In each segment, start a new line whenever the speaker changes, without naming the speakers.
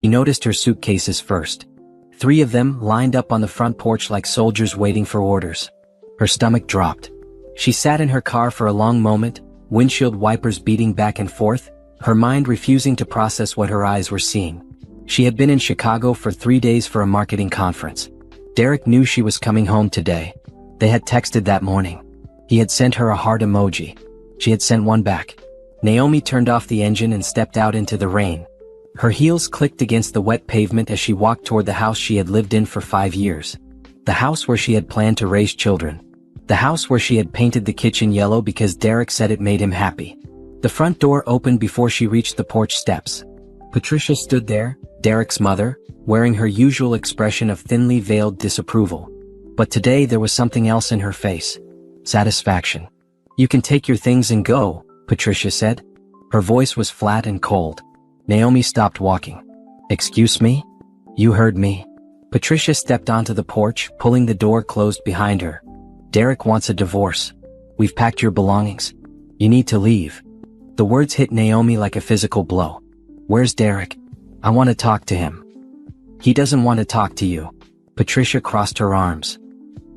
He noticed her suitcases first. 3 of them lined up on the front porch like soldiers waiting for orders. Her stomach dropped. She sat in her car for a long moment, windshield wipers beating back and forth, her mind refusing to process what her eyes were seeing. She had been in Chicago for 3 days for a marketing conference. Derek knew she was coming home today. They had texted that morning. He had sent her a heart emoji. She had sent one back. Naomi turned off the engine and stepped out into the rain. Her heels clicked against the wet pavement as she walked toward the house she had lived in for 5 years. The house where she had planned to raise children. The house where she had painted the kitchen yellow because Derek said it made him happy. The front door opened before she reached the porch steps. Patricia stood there, Derek's mother, wearing her usual expression of thinly veiled disapproval. But today there was something else in her face. Satisfaction. "You can take your things and go," Patricia said. Her voice was flat and cold. Naomi stopped walking. "Excuse me? You heard me." Patricia stepped onto the porch, pulling the door closed behind her. "Derek wants a divorce. We've packed your belongings. You need to leave." The words hit Naomi like a physical blow. "Where's Derek? I want to talk to him." "He doesn't want to talk to you." Patricia crossed her arms.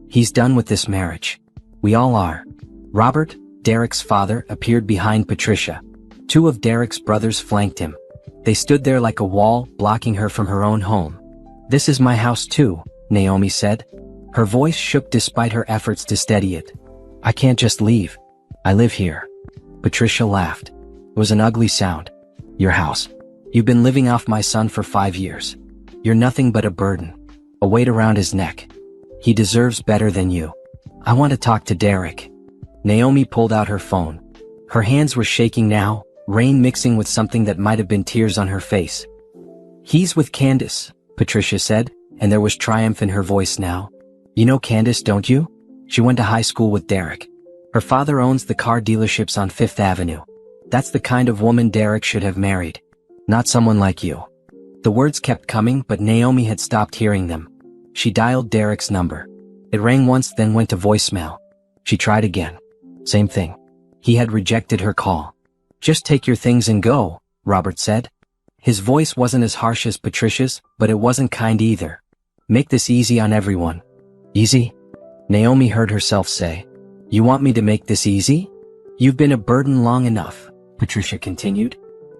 "He's done with this marriage. We all are." Robert, Derek's father, appeared behind Patricia. 2 of Derek's brothers flanked him. They stood there like a wall, blocking her from her own home. "This is my house too," Naomi said. Her voice shook despite her efforts to steady it. "I can't just leave. I live here." Patricia laughed. It was an ugly sound. "Your house. You've been living off my son for 5 years. You're nothing but a burden. A weight around his neck. He deserves better than you. I want to talk to Derek." Naomi pulled out her phone. Her hands were shaking now, rain mixing with something that might have been tears on her face. "He's with Candace," Patricia said, and there was triumph in her voice now. "You know Candace, don't you? She went to high school with Derek. Her father owns the car dealerships on 5th Avenue. That's the kind of woman Derek should have married. Not someone like you." The words kept coming, but Naomi had stopped hearing them. She dialed Derek's number. It rang once, then went to voicemail. She tried again. Same thing. He had rejected her call. "Just take your things and go," Robert said. His voice wasn't as harsh as Patricia's, but it wasn't kind either. "Make this easy on everyone." "Easy?" Naomi heard herself say. "You want me to make this easy? You've been a burden long enough," Patricia continued.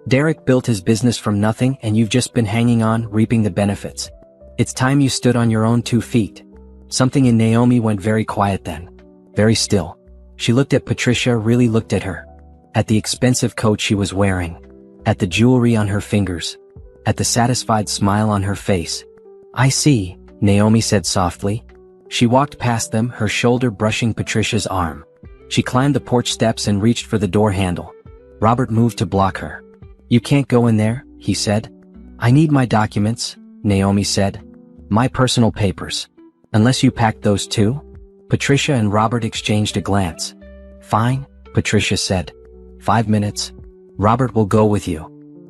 "Derek built his business from nothing and you've just been hanging on, reaping the benefits. It's time you stood on your own 2 feet. Something in Naomi went very quiet then. Very still. She looked at Patricia, really looked at her. At the expensive coat she was wearing. At the jewelry on her fingers. At the satisfied smile on her face. "I see," Naomi said softly. She walked past them, her shoulder brushing Patricia's arm. She climbed the porch steps and reached for the door handle. Robert moved to block her. "You can't go in there," he said. "I need my documents," Naomi said. "My personal papers. Unless you packed those too?" Patricia and Robert exchanged a glance. "Fine," Patricia said. 5 minutes. Robert will go with you."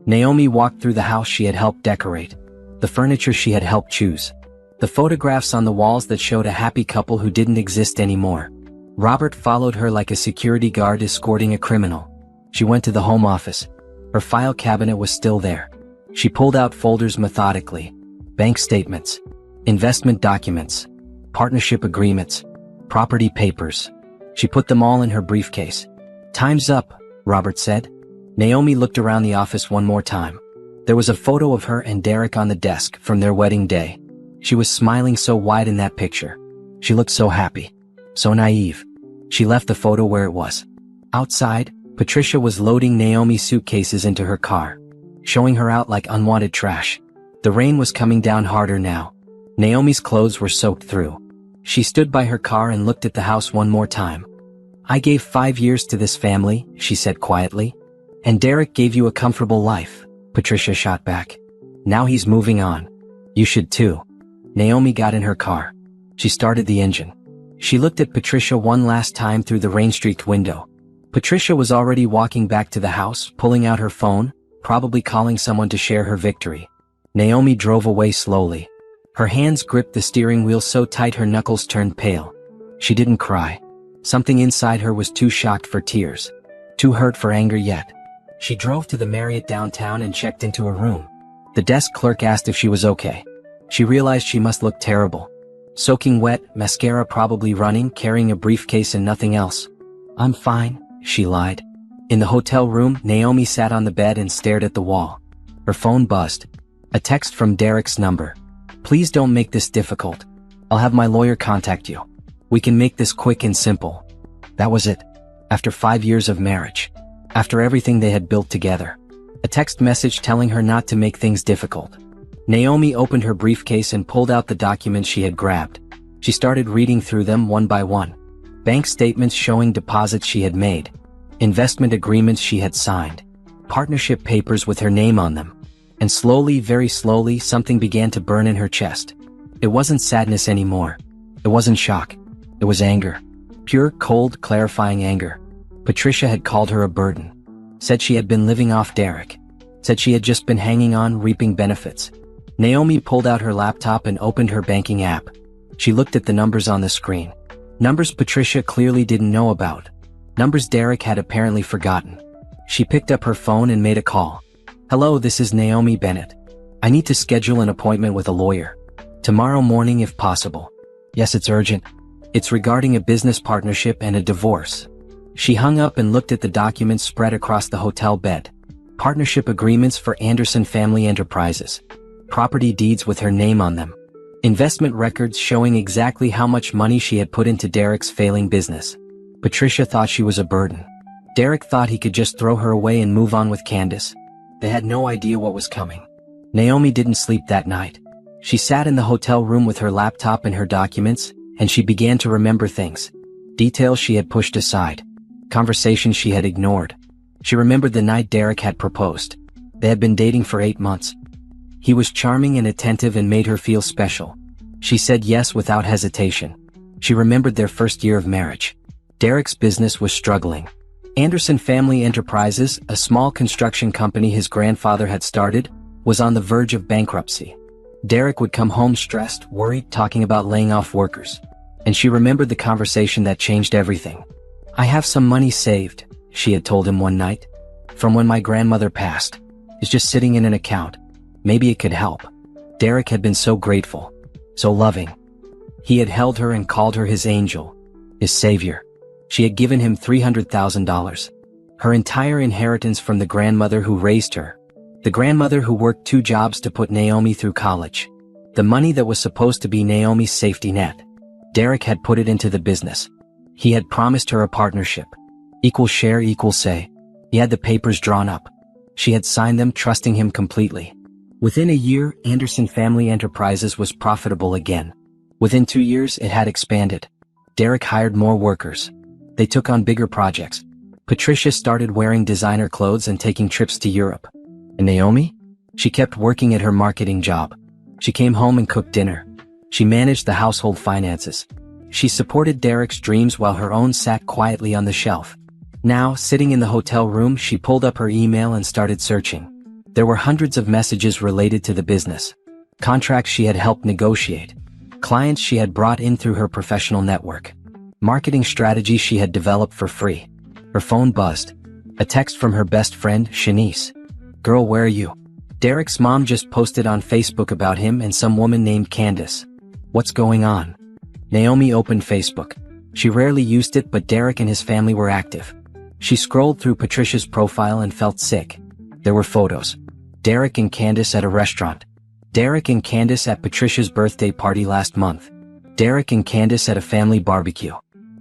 Naomi walked through the house she had helped decorate. The furniture she had helped choose. The photographs on the walls that showed a happy couple who didn't exist anymore. Robert followed her like a security guard escorting a criminal. She went to the home office. Her file cabinet was still there. She pulled out folders methodically. Bank statements. Investment documents. Partnership agreements. Property papers. She put them all in her briefcase. "Time's up," Robert said. Naomi looked around the office one more time. There was a photo of her and Derek on the desk from their wedding day. She was smiling so wide in that picture. She looked so happy. So naive. She left the photo where it was. Outside, Patricia was loading Naomi's suitcases into her car, showing her out like unwanted trash. The rain was coming down harder now. Naomi's clothes were soaked through. She stood by her car and looked at the house one more time. "I gave 5 years to this family," she said quietly. "And Derek gave you a comfortable life," Patricia shot back. "Now he's moving on. You should too." Naomi got in her car. She started the engine. She looked at Patricia one last time through the rain-streaked window. Patricia was already walking back to the house, pulling out her phone, probably calling someone to share her victory. Naomi drove away slowly. Her hands gripped the steering wheel so tight her knuckles turned pale. She didn't cry. Something inside her was too shocked for tears. Too hurt for anger yet. She drove to the Marriott downtown and checked into a room. The desk clerk asked if she was okay. She realized she must look terrible. Soaking wet, mascara probably running, carrying a briefcase and nothing else. "I'm fine," she lied. In the hotel room, Naomi sat on the bed and stared at the wall. Her phone buzzed. A text from Derek's number. "Please don't make this difficult. I'll have my lawyer contact you. We can make this quick and simple." That was it. After 5 years of marriage. After everything they had built together. A text message telling her not to make things difficult. Naomi opened her briefcase and pulled out the documents she had grabbed. She started reading through them one by one. Bank statements showing deposits she had made. Investment agreements she had signed. Partnership papers with her name on them. And slowly, very slowly, something began to burn in her chest. It wasn't sadness anymore. It wasn't shock. It was anger. Pure, cold, clarifying anger. Patricia had called her a burden. Said she had been living off Derek. Said she had just been hanging on, reaping benefits. Naomi pulled out her laptop and opened her banking app. She looked at the numbers on the screen. Numbers Patricia clearly didn't know about. Numbers Derek had apparently forgotten. She picked up her phone and made a call. "Hello, this is Naomi Bennett. I need to schedule an appointment with a lawyer. Tomorrow morning if possible." "Yes, it's urgent. It's regarding a business partnership and a divorce." She hung up and looked at the documents spread across the hotel bed. Partnership agreements for Anderson Family Enterprises. Property deeds with her name on them. Investment records showing exactly how much money she had put into Derek's failing business. Patricia thought she was a burden. Derek thought he could just throw her away and move on with Candace. They had no idea what was coming. Naomi didn't sleep that night. She sat in the hotel room with her laptop and her documents, and she began to remember things. Details she had pushed aside. Conversations she had ignored. She remembered the night Derek had proposed. They had been dating for 8 months. He was charming and attentive and made her feel special. She said yes without hesitation. She remembered their first year of marriage. Derek's business was struggling. Anderson Family Enterprises, a small construction company his grandfather had started, was on the verge of bankruptcy. Derek would come home stressed, worried, talking about laying off workers. And she remembered the conversation that changed everything. "I have some money saved," she had told him one night. "From when my grandmother passed. It's just sitting in an account. Maybe it could help." Derek had been so grateful. So loving. He had held her and called her his angel. His savior. She had given him $300,000. Her entire inheritance from the grandmother who raised her. The grandmother who worked 2 jobs to put Naomi through college. The money that was supposed to be Naomi's safety net. Derek had put it into the business. He had promised her a partnership. Equal share, equal say. He had the papers drawn up. She had signed them, trusting him completely. Within a year, Anderson Family Enterprises was profitable again. Within 2 years, it had expanded. Derek hired more workers. They took on bigger projects. Patricia started wearing designer clothes and taking trips to Europe. And Naomi? She kept working at her marketing job. She came home and cooked dinner. She managed the household finances. She supported Derek's dreams while her own sat quietly on the shelf. Now, sitting in the hotel room, she pulled up her email and started searching. There were hundreds of messages related to the business. Contracts she had helped negotiate. Clients she had brought in through her professional network. Marketing strategies she had developed for free. Her phone buzzed. A text from her best friend, Shanice. "Girl, where are you? Derek's mom just posted on Facebook about him and some woman named Candace. What's going on?" Naomi opened Facebook. She rarely used it, but Derek and his family were active. She scrolled through Patricia's profile and felt sick. There were photos. Derek and Candace at a restaurant. Derek and Candace at Patricia's birthday party last month. Derek and Candace at a family barbecue.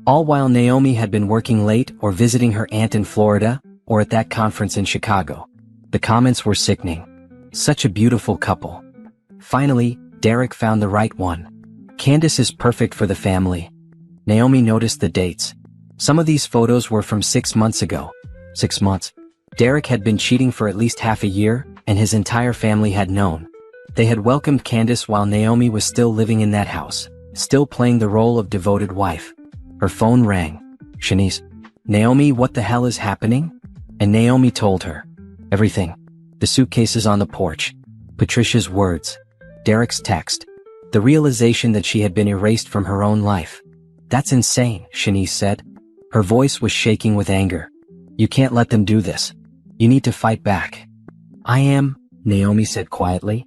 All while Naomi had been working late or visiting her aunt in Florida or at that conference in Chicago. The comments were sickening. Such a beautiful couple. Finally, Derek found the right one. Candace is perfect for the family. Naomi noticed the dates. Some of these photos were from 6 months ago. 6 months. Derek had been cheating for at least half a year, and his entire family had known. They had welcomed Candace while Naomi was still living in that house, still playing the role of devoted wife. Her phone rang. "Shanice." "Naomi, what the hell is happening?" And Naomi told her. Everything. The suitcases on the porch. Patricia's words. Derek's text. The realization that she had been erased from her own life. "That's insane," Shanice said. Her voice was shaking with anger. "You can't let them do this. You need to fight back." I am," Naomi said quietly.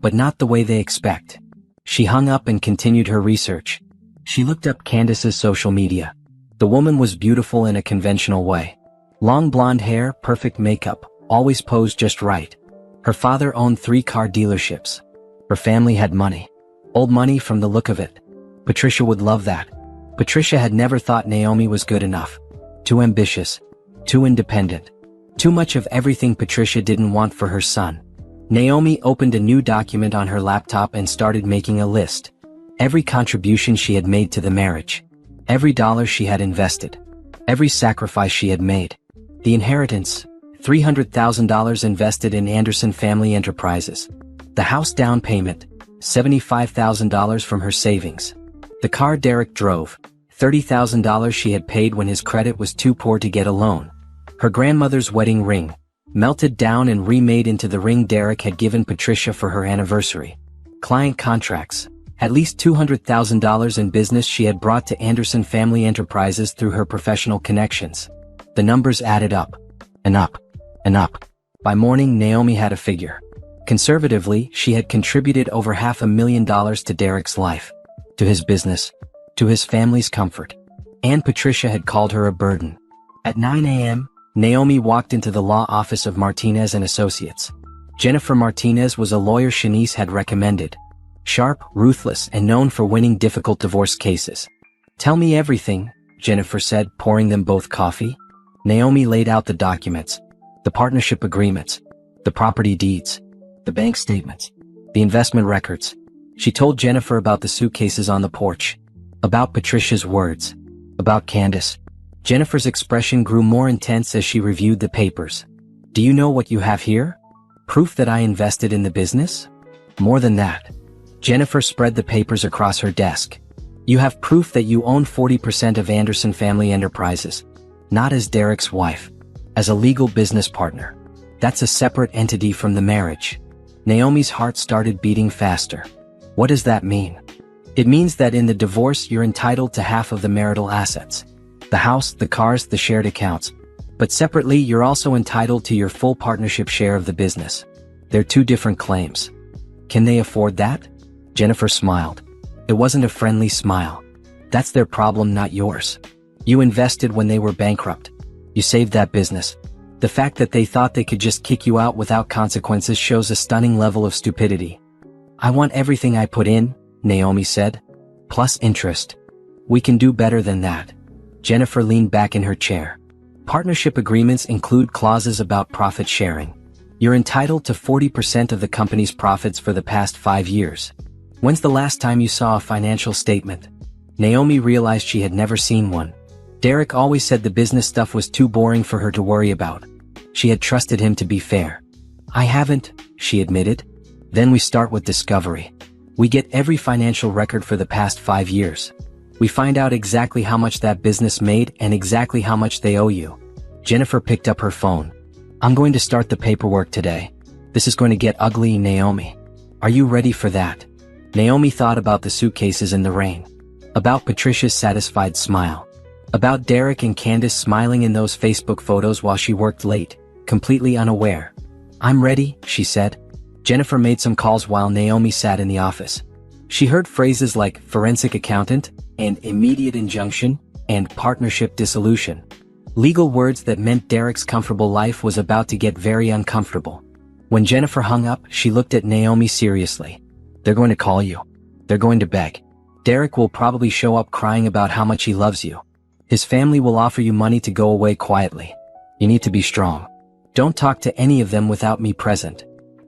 But not the way they expect. She hung up and continued her research. She looked up Candace's social media. The woman was beautiful in a conventional way. Long blonde hair, perfect makeup, always posed just right. Her father owned 3 car dealerships. Her family had money. Old money from the look of it. Patricia would love that. Patricia had never thought Naomi was good enough. Too ambitious. Too independent. Too much of everything Patricia didn't want for her son. Naomi opened a new document on her laptop and started making a list. Every contribution she had made to the marriage. Every dollar she had invested. Every sacrifice she had made. The inheritance, $300,000 invested in Anderson Family Enterprises. The house down payment, $75,000 from her savings. The car Derek drove, $30,000 she had paid when his credit was too poor to get a loan. Her grandmother's wedding ring, melted down and remade into the ring Derek had given Patricia for her anniversary. Client contracts, at least $200,000 in business she had brought to Anderson Family Enterprises through her professional connections. The numbers added up, and up, and up. By morning, Naomi had a figure. Conservatively, she had contributed over $500,000 to Derek's life, to his business, to his family's comfort. And Patricia had called her a burden. At 9 a.m., Naomi walked into the law office of Martinez and Associates. Jennifer Martinez was a lawyer Shanice had recommended. Sharp, ruthless, and known for winning difficult divorce cases. "Tell me everything," Jennifer said, pouring them both coffee. Naomi laid out the documents. The partnership agreements. The property deeds. The bank statements. The investment records. She told Jennifer about the suitcases on the porch. About Patricia's words. About Candace. Jennifer's expression grew more intense as she reviewed the papers. "Do you know what you have here? Proof that I invested in the business? More than that." Jennifer spread the papers across her desk. "You have proof that you own 40% of Anderson Family Enterprises. Not as Derek's wife. As a legal business partner. That's a separate entity from the marriage." Naomi's heart started beating faster. "What does that mean?" "It means that in the divorce you're entitled to half of the marital assets. The house, the cars, the shared accounts. But separately you're also entitled to your full partnership share of the business. They're 2 different claims." "Can they afford that?" Jennifer smiled. It wasn't a friendly smile. "That's their problem, not yours. You invested when they were bankrupt. You saved that business. The fact that they thought they could just kick you out without consequences shows a stunning level of stupidity." "I want everything I put in," Naomi said. "Plus interest. We can do better than that." Jennifer leaned back in her chair. "Partnership agreements include clauses about profit sharing. You're entitled to 40% of the company's profits for the past 5 years. When's the last time you saw a financial statement?" Naomi realized she had never seen one. Derek always said the business stuff was too boring for her to worry about. She had trusted him to be fair. "I haven't," she admitted. "Then we start with discovery. We get every financial record for the past 5 years. We find out exactly how much that business made and exactly how much they owe you." Jennifer picked up her phone. "I'm going to start the paperwork today. This is going to get ugly, Naomi. Are you ready for that?" Naomi thought about the suitcases in the rain. About Patricia's satisfied smile. About Derek and Candace smiling in those Facebook photos while she worked late, completely unaware. "I'm ready," she said. Jennifer made some calls while Naomi sat in the office. She heard phrases like forensic accountant, and immediate injunction, and partnership dissolution. Legal words that meant Derek's comfortable life was about to get very uncomfortable. When Jennifer hung up, she looked at Naomi seriously. "They're going to call you. They're going to beg. Derek will probably show up crying about how much he loves you. His family will offer you money to go away quietly. You need to be strong. Don't talk to any of them without me present."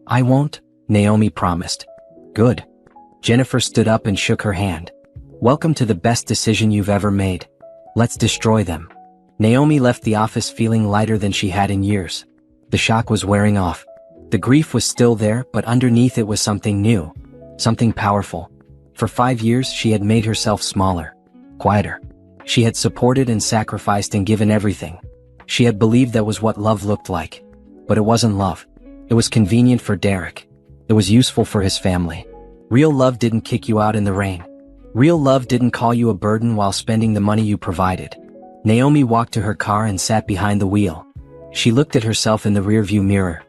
"I won't," Naomi promised. "Good." Jennifer stood up and shook her hand. "Welcome to the best decision you've ever made. Let's destroy them." Naomi left the office feeling lighter than she had in years. The shock was wearing off. The grief was still there, but underneath it was something new. Something powerful. For 5 years she had made herself smaller. Quieter. She had supported and sacrificed and given everything. She had believed that was what love looked like. But it wasn't love. It was convenient for Derek. It was useful for his family. Real love didn't kick you out in the rain. Real love didn't call you a burden while spending the money you provided. Naomi walked to her car and sat behind the wheel. She looked at herself in the rearview mirror.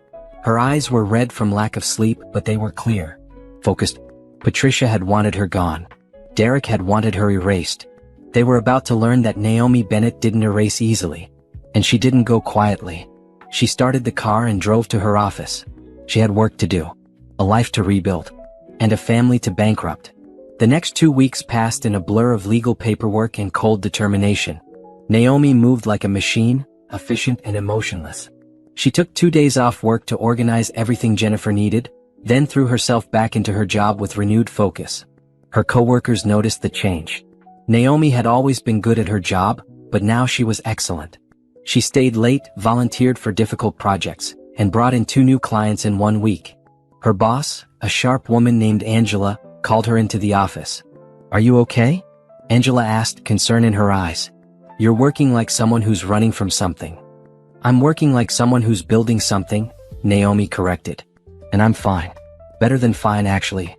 Her eyes were red from lack of sleep, but they were clear, focused. Patricia had wanted her gone. Derek had wanted her erased. They were about to learn that Naomi Bennett didn't erase easily. And she didn't go quietly. She started the car and drove to her office. She had work to do, a life to rebuild, and a family to bankrupt. The next 2 weeks passed in a blur of legal paperwork and cold determination. Naomi moved like a machine, efficient and emotionless. She took 2 days off work to organize everything Jennifer needed, then threw herself back into her job with renewed focus. Her coworkers noticed the change. Naomi had always been good at her job, but now she was excellent. She stayed late, volunteered for difficult projects, and brought in 2 new clients in 1 week. Her boss, a sharp woman named Angela, called her into the office. "Are you okay?" Angela asked, concern in her eyes. "You're working like someone who's running from something." "I'm working like someone who's building something," Naomi corrected. "And I'm fine. Better than fine, actually."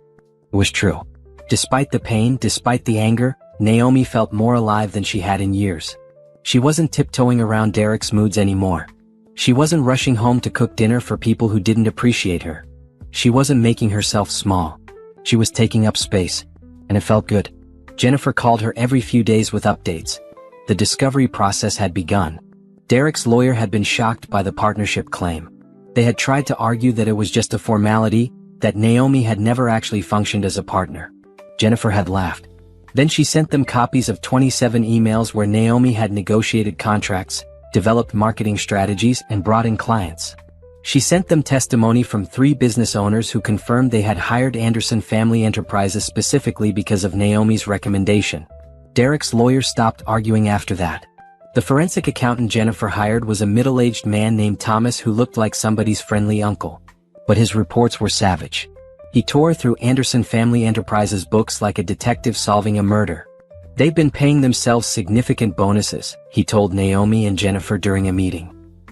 It was true. Despite the pain, despite the anger, Naomi felt more alive than she had in years. She wasn't tiptoeing around Derek's moods anymore. She wasn't rushing home to cook dinner for people who didn't appreciate her. She wasn't making herself small. She was taking up space, and it felt good. Jennifer called her every few days with updates. The discovery process had begun. Derek's lawyer had been shocked by the partnership claim. They had tried to argue that it was just a formality, that Naomi had never actually functioned as a partner. Jennifer had laughed. Then she sent them copies of 27 emails where Naomi had negotiated contracts, developed marketing strategies, and brought in clients. She sent them testimony from 3 business owners who confirmed they had hired Anderson Family Enterprises specifically because of Naomi's recommendation. Derek's lawyer stopped arguing after that. The forensic accountant Jennifer hired was a middle-aged man named Thomas who looked like somebody's friendly uncle. But his reports were savage. He tore through Anderson Family Enterprises books like a detective solving a murder. "They've been paying themselves significant bonuses," he told Naomi and Jennifer during a meeting.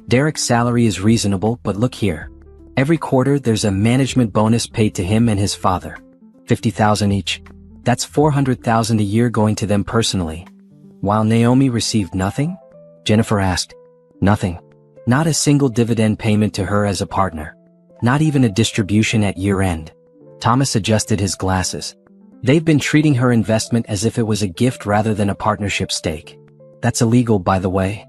"Derek's salary is reasonable, but look here. Every quarter there's a management bonus paid to him and his father. $50,000 each. That's $400,000 a year going to them personally." While Naomi received nothing? Jennifer asked. Nothing. Not a single dividend payment to her as a partner. Not even a distribution at year-end. Thomas adjusted his glasses. "They've been treating her investment as if it was a gift rather than a partnership stake. That's illegal, by the way."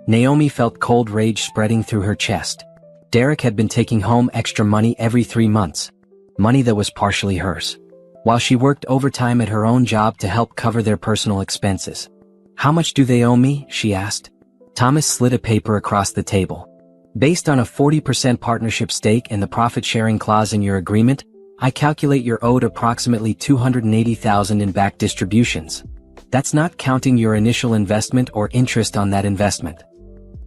Naomi felt cold rage spreading through her chest. Derek had been taking home extra money every 3 months. Money that was partially hers. While she worked overtime at her own job to help cover their personal expenses. "How much do they owe me?" she asked. Thomas slid a paper across the table. "Based on a 40% partnership stake and the profit-sharing clause in your agreement, I calculate you're owed approximately $280,000 in back distributions. That's not counting your initial investment or interest on that investment."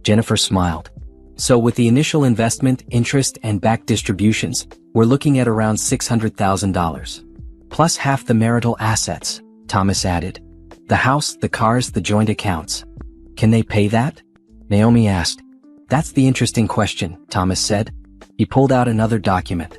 Jennifer smiled. "So with the initial investment, interest, and back distributions, we're looking at around $600,000. Plus half the marital assets," Thomas added. "The house, the cars, the joint accounts. Can they pay that?" Naomi asked. "That's the interesting question," Thomas said. He pulled out another document.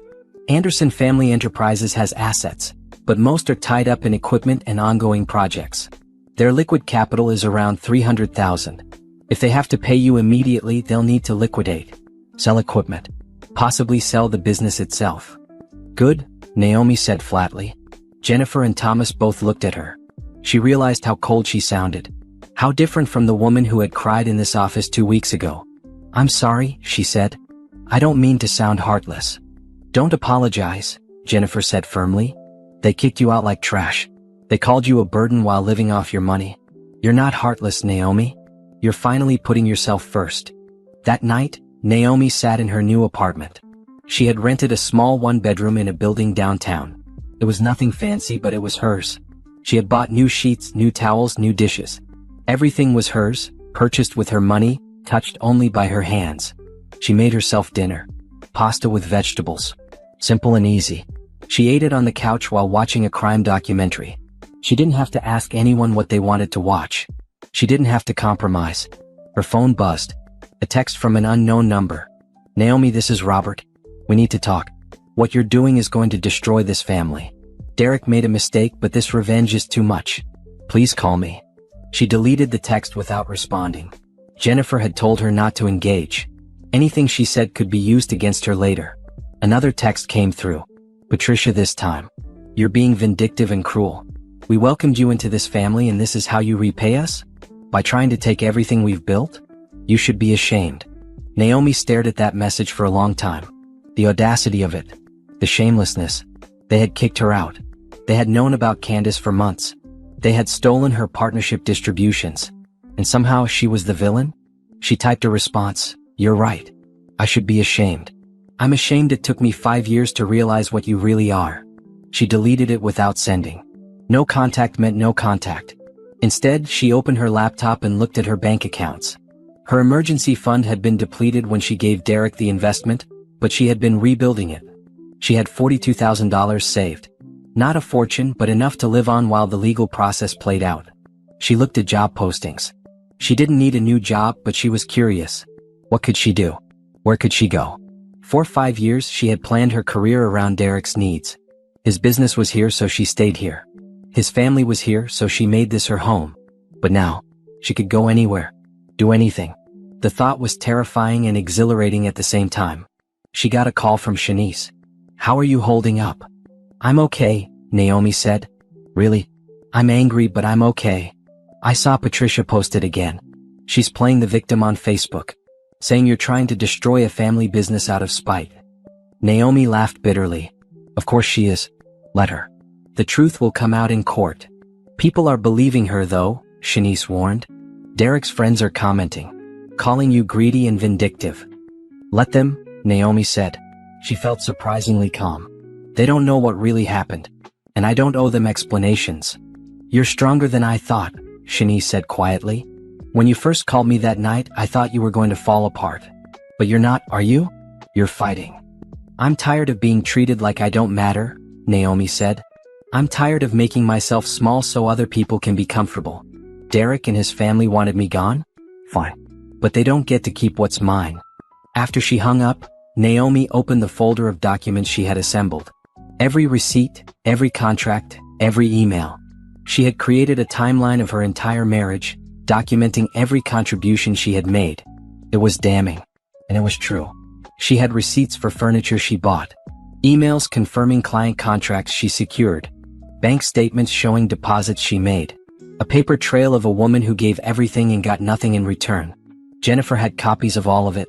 "Anderson Family Enterprises has assets, but most are tied up in equipment and ongoing projects. Their liquid capital is around $300,000. If they have to pay you immediately, they'll need to liquidate, sell equipment, possibly sell the business itself." "Good," Naomi said flatly. Jennifer and Thomas both looked at her. She realized how cold she sounded. How different from the woman who had cried in this office 2 weeks ago. "I'm sorry," she said. "I don't mean to sound heartless." "Don't apologize," Jennifer said firmly. "They kicked you out like trash. They called you a burden while living off your money. You're not heartless, Naomi. You're finally putting yourself first." That night, Naomi sat in her new apartment. She had rented a small 1-bedroom in a building downtown. It was nothing fancy, but it was hers. She had bought new sheets, new towels, new dishes. Everything was hers, purchased with her money, touched only by her hands. She made herself dinner. Pasta with vegetables. Simple and easy. She ate it on the couch while watching a crime documentary. She didn't have to ask anyone what they wanted to watch. She didn't have to compromise. Her phone buzzed. A text from an unknown number. "Naomi, this is Robert. We need to talk. What you're doing is going to destroy this family. Derek made a mistake, but this revenge is too much. Please call me." She deleted the text without responding. Jennifer had told her not to engage. Anything she said could be used against her later. Another text came through. Patricia, this time. You're being vindictive and cruel. We welcomed you into this family and this is how you repay us? By trying to take everything we've built? You should be ashamed. Naomi stared at that message for a long time. The audacity of it. The shamelessness. They had kicked her out. They had known about Candace for months. They had stolen her partnership distributions. And somehow she was the villain? She typed a response. You're right. I should be ashamed. I'm ashamed it took me 5 years to realize what you really are. She deleted it without sending. No contact meant no contact. Instead, she opened her laptop and looked at her bank accounts. Her emergency fund had been depleted when she gave Derek the investment, but she had been rebuilding it. She had $42,000 saved. Not a fortune, but enough to live on while the legal process played out. She looked at job postings. She didn't need a new job, but she was curious. What could she do? Where could she go? For 5 years, she had planned her career around Derek's needs. His business was here, so she stayed here. His family was here, so she made this her home. But now, she could go anywhere. Do anything. The thought was terrifying and exhilarating at the same time. She got a call from Shanice. How are you holding up? I'm okay, Naomi said. Really? I'm angry, but I'm okay. I saw Patricia post it again. She's playing the victim on Facebook, saying you're trying to destroy a family business out of spite. Naomi laughed bitterly. Of course she is. Let her. The truth will come out in court. People are believing her though, Shanice warned. Derek's friends are commenting, calling you greedy and vindictive. Let them, Naomi said. She felt surprisingly calm. They don't know what really happened, and I don't owe them explanations. You're stronger than I thought, Shanice said quietly. When you first called me that night, I thought you were going to fall apart. But you're not, are you? You're fighting. I'm tired of being treated like I don't matter, Naomi said. I'm tired of making myself small so other people can be comfortable. Derek and his family wanted me gone? Fine. But they don't get to keep what's mine. After she hung up, Naomi opened the folder of documents she had assembled. Every receipt, every contract, every email. She had created a timeline of her entire marriage, documenting every contribution she had made. It was damning. And it was true. She had receipts for furniture she bought, emails confirming client contracts she secured, bank statements showing deposits she made, a paper trail of a woman who gave everything and got nothing in return. Jennifer had copies of all of it.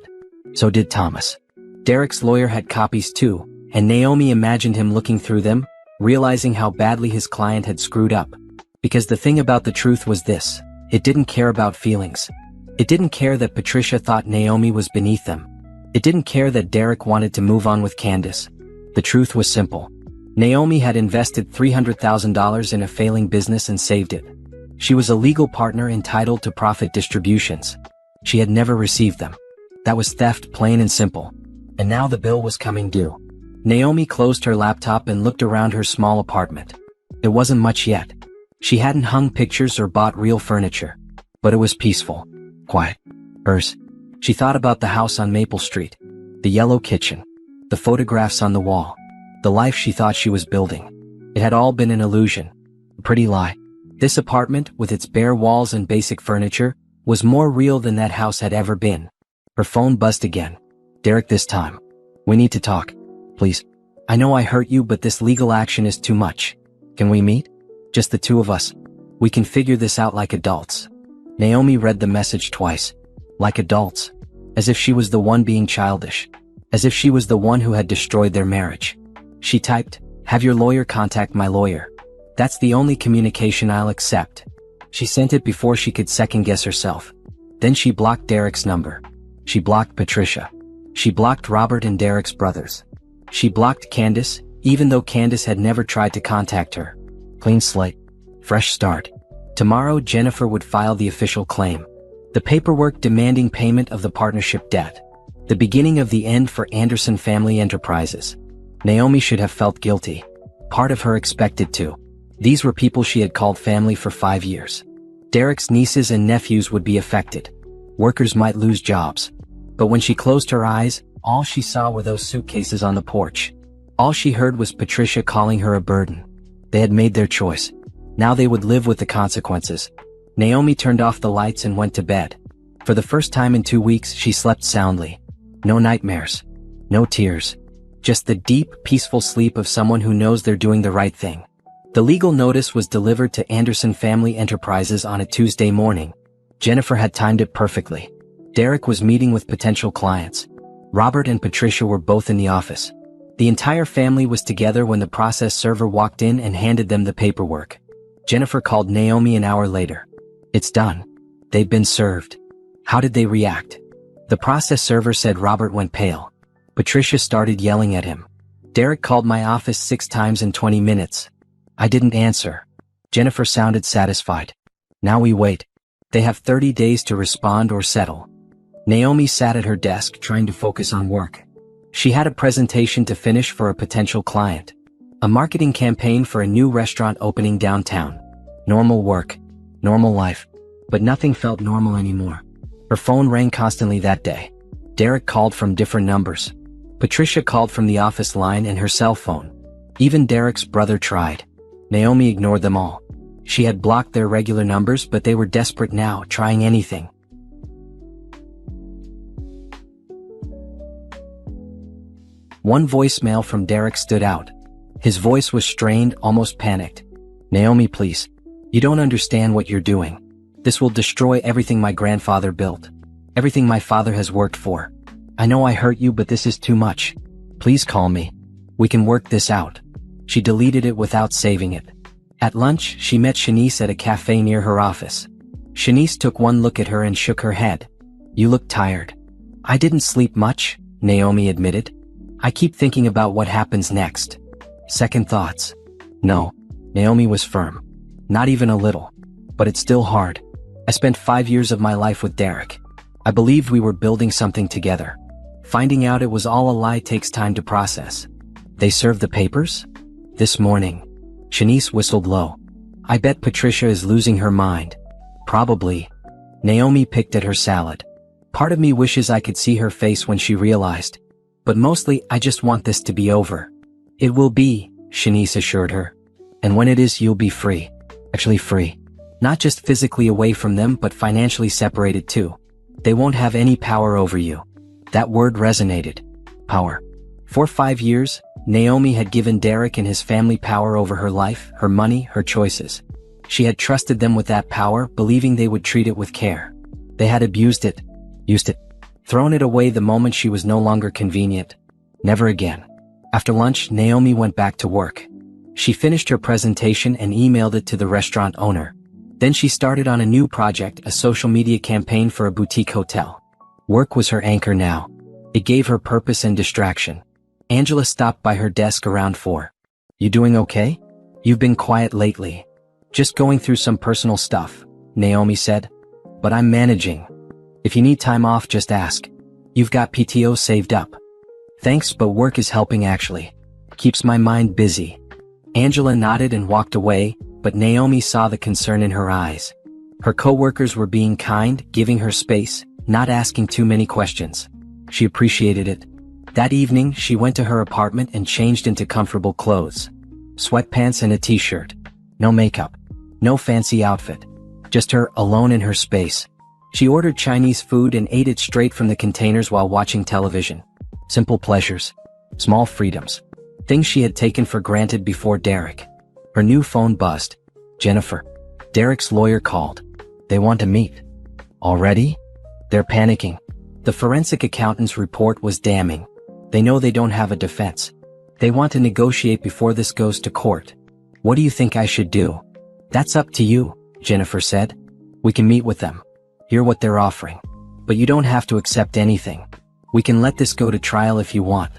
So did Thomas. Derek's lawyer had copies too, and Naomi imagined him looking through them, realizing how badly his client had screwed up. Because the thing about the truth was this: it didn't care about feelings. It didn't care that Patricia thought Naomi was beneath them. It didn't care that Derek wanted to move on with Candace. The truth was simple. Naomi had invested $300,000 in a failing business and saved it. She was a legal partner entitled to profit distributions. She had never received them. That was theft, plain and simple. And now the bill was coming due. Naomi closed her laptop and looked around her small apartment. It wasn't much yet. She hadn't hung pictures or bought real furniture. But it was peaceful. Quiet. Hers. She thought about the house on Maple Street. The yellow kitchen. The photographs on the wall. The life she thought she was building. It had all been an illusion. A pretty lie. This apartment, with its bare walls and basic furniture, was more real than that house had ever been. Her phone buzzed again. Derek, this time. We need to talk. Please. I know I hurt you, but this legal action is too much. Can we meet? Just the two of us. We can figure this out like adults. Naomi read the message twice. Like adults. As if she was the one being childish. As if she was the one who had destroyed their marriage. She typed, have your lawyer contact my lawyer. That's the only communication I'll accept. She sent it before she could second-guess herself. Then she blocked Derek's number. She blocked Patricia. She blocked Robert and Derek's brothers. She blocked Candace, even though Candace had never tried to contact her. Clean slate. Fresh start. Tomorrow Jennifer would file the official claim. The paperwork demanding payment of the partnership debt. The beginning of the end for Anderson Family Enterprises. Naomi should have felt guilty. Part of her expected to. These were people she had called family for 5 years. Derek's nieces and nephews would be affected. Workers might lose jobs. But when she closed her eyes, all she saw were those suitcases on the porch. All she heard was Patricia calling her a burden. They had made their choice. Now they would live with the consequences. Naomi turned off the lights and went to bed. For the first time in 2 weeks, she slept soundly. No nightmares. No tears. Just the deep, peaceful sleep of someone who knows they're doing the right thing. The legal notice was delivered to Anderson Family Enterprises on a Tuesday morning. Jennifer had timed it perfectly. Derek was meeting with potential clients. Robert and Patricia were both in the office. The entire family was together when the process server walked in and handed them the paperwork. Jennifer called Naomi an hour later. It's done. They've been served. How did they react? The process server said Robert went pale. Patricia started yelling at him. Derek called my office 6 times in 20 minutes. I didn't answer. Jennifer sounded satisfied. Now we wait. They have 30 days to respond or settle. Naomi sat at her desk trying to focus on work. She had a presentation to finish for a potential client. A marketing campaign for a new restaurant opening downtown. Normal work. Normal life. But nothing felt normal anymore. Her phone rang constantly that day. Derek called from different numbers. Patricia called from the office line and her cell phone. Even Derek's brother tried. Naomi ignored them all. She had blocked their regular numbers, but they were desperate now, trying anything. One voicemail from Derek stood out. His voice was strained, almost panicked. Naomi, please. You don't understand what you're doing. This will destroy everything my grandfather built. Everything my father has worked for. I know I hurt you, but this is too much. Please call me. We can work this out. She deleted it without saving it. At lunch, she met Shanice at a cafe near her office. Shanice took one look at her and shook her head. You look tired. I didn't sleep much, Naomi admitted. I keep thinking about what happens next. Second thoughts. No. Naomi was firm. Not even a little. But it's still hard. I spent 5 years of my life with Derek. I believed we were building something together. Finding out it was all a lie takes time to process. They served the papers? This morning. Shanice whistled low. I bet Patricia is losing her mind. Probably. Naomi picked at her salad. Part of me wishes I could see her face when she realized. But mostly, I just want this to be over. It will be, Shanice assured her. And when it is, you'll be free. Actually free. Not just physically away from them, but financially separated too. They won't have any power over you. That word resonated. Power. For 5 years, Naomi had given Derek and his family power over her life, her money, her choices. She had trusted them with that power, believing they would treat it with care. They had abused it. Used it. Thrown it away the moment she was no longer convenient. Never again. After lunch, Naomi went back to work. She finished her presentation and emailed it to the restaurant owner. Then she started on a new project, a social media campaign for a boutique hotel. Work was her anchor now. It gave her purpose and distraction. Angela stopped by her desk around 4. You doing okay? You've been quiet lately. Just going through some personal stuff, Naomi said. But I'm managing. If you need time off, just ask. You've got PTO saved up. Thanks, but work is helping actually. Keeps my mind busy. Angela nodded and walked away, but Naomi saw the concern in her eyes. Her co-workers were being kind, giving her space, not asking too many questions. She appreciated it. That evening, she went to her apartment and changed into comfortable clothes. Sweatpants and a t-shirt. No makeup. No fancy outfit. Just her, alone in her space. She ordered Chinese food and ate it straight from the containers while watching television. Simple pleasures. Small freedoms. Things she had taken for granted before Derek. Her new phone buzzed. Jennifer. Derek's lawyer called. They want to meet. Already? They're panicking. The forensic accountant's report was damning. They know they don't have a defense. They want to negotiate before this goes to court. What do you think I should do? That's up to you, Jennifer said. We can meet with them. Hear what they're offering. But you don't have to accept anything. We can let this go to trial if you want.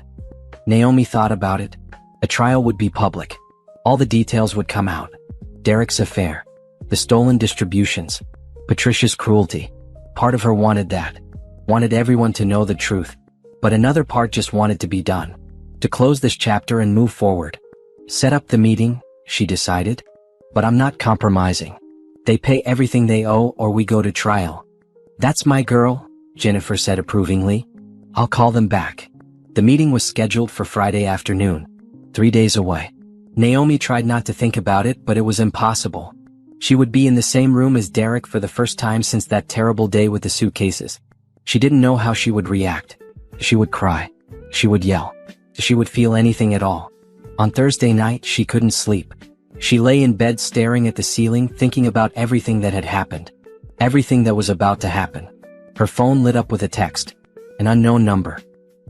Naomi thought about it. A trial would be public. All the details would come out. Derek's affair. The stolen distributions. Patricia's cruelty. Part of her wanted that. Wanted everyone to know the truth. But another part just wanted to be done. To close this chapter and move forward. Set up the meeting, she decided. But I'm not compromising. They pay everything they owe or we go to trial. That's my girl, Jennifer said approvingly. I'll call them back. The meeting was scheduled for Friday afternoon. 3 days away. Naomi tried not to think about it, but it was impossible. She would be in the same room as Derek for the first time since that terrible day with the suitcases. She didn't know how she would react. She would cry. She would yell. She would feel anything at all. On Thursday night, she couldn't sleep. She lay in bed staring at the ceiling, thinking about everything that had happened. Everything that was about to happen. Her phone lit up with a text. An unknown number.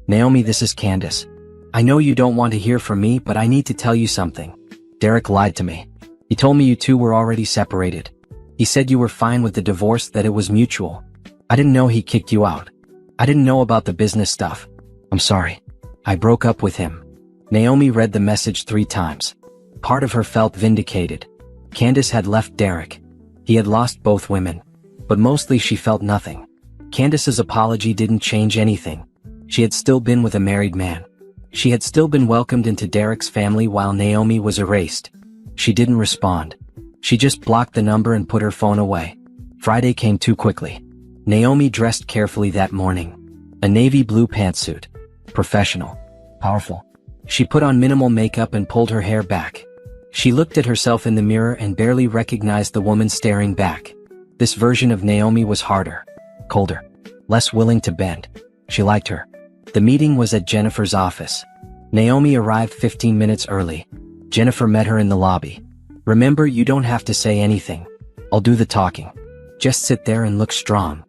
Naomi, this is Candace. I know you don't want to hear from me, but I need to tell you something. Derek lied to me. He told me you two were already separated. He said you were fine with the divorce, that it was mutual. I didn't know he kicked you out. I didn't know about the business stuff. I'm sorry. I broke up with him. Naomi read the message 3 times. Part of her felt vindicated. Candace had left Derek. He had lost both women. But mostly she felt nothing. Candace's apology didn't change anything. She had still been with a married man. She had still been welcomed into Derek's family while Naomi was erased. She didn't respond. She just blocked the number and put her phone away. Friday came too quickly. Naomi dressed carefully that morning. A navy blue pantsuit. Professional. Powerful. She put on minimal makeup and pulled her hair back. She looked at herself in the mirror and barely recognized the woman staring back. This version of Naomi was harder. Colder. Less willing to bend. She liked her. The meeting was at Jennifer's office. Naomi arrived 15 minutes early. Jennifer met her in the lobby. Remember, you don't have to say anything. I'll do the talking. Just sit there and look strong.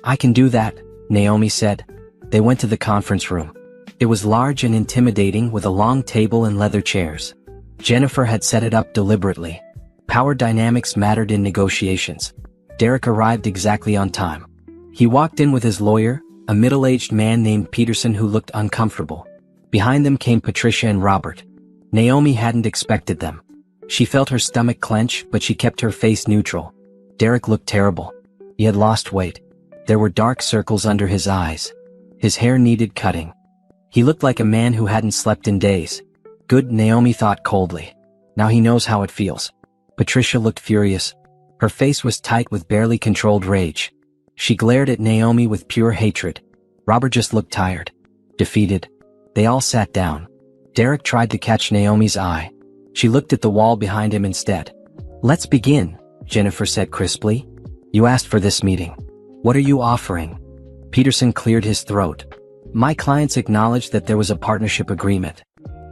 I can do that, Naomi said. They went to the conference room. It was large and intimidating with a long table and leather chairs. Jennifer had set it up deliberately. Power dynamics mattered in negotiations. Derek arrived exactly on time. He walked in with his lawyer, a middle-aged man named Peterson who looked uncomfortable. Behind them came Patricia and Robert. Naomi hadn't expected them. She felt her stomach clench, but she kept her face neutral. Derek looked terrible. He had lost weight. There were dark circles under his eyes. His hair needed cutting. He looked like a man who hadn't slept in days. Good, Naomi thought coldly. Now he knows how it feels. Patricia looked furious. Her face was tight with barely controlled rage. She glared at Naomi with pure hatred. Robert just looked tired. Defeated. They all sat down. Derek tried to catch Naomi's eye. She looked at the wall behind him instead. Let's begin, Jennifer said crisply. You asked for this meeting. What are you offering? Peterson cleared his throat. My clients acknowledged that there was a partnership agreement.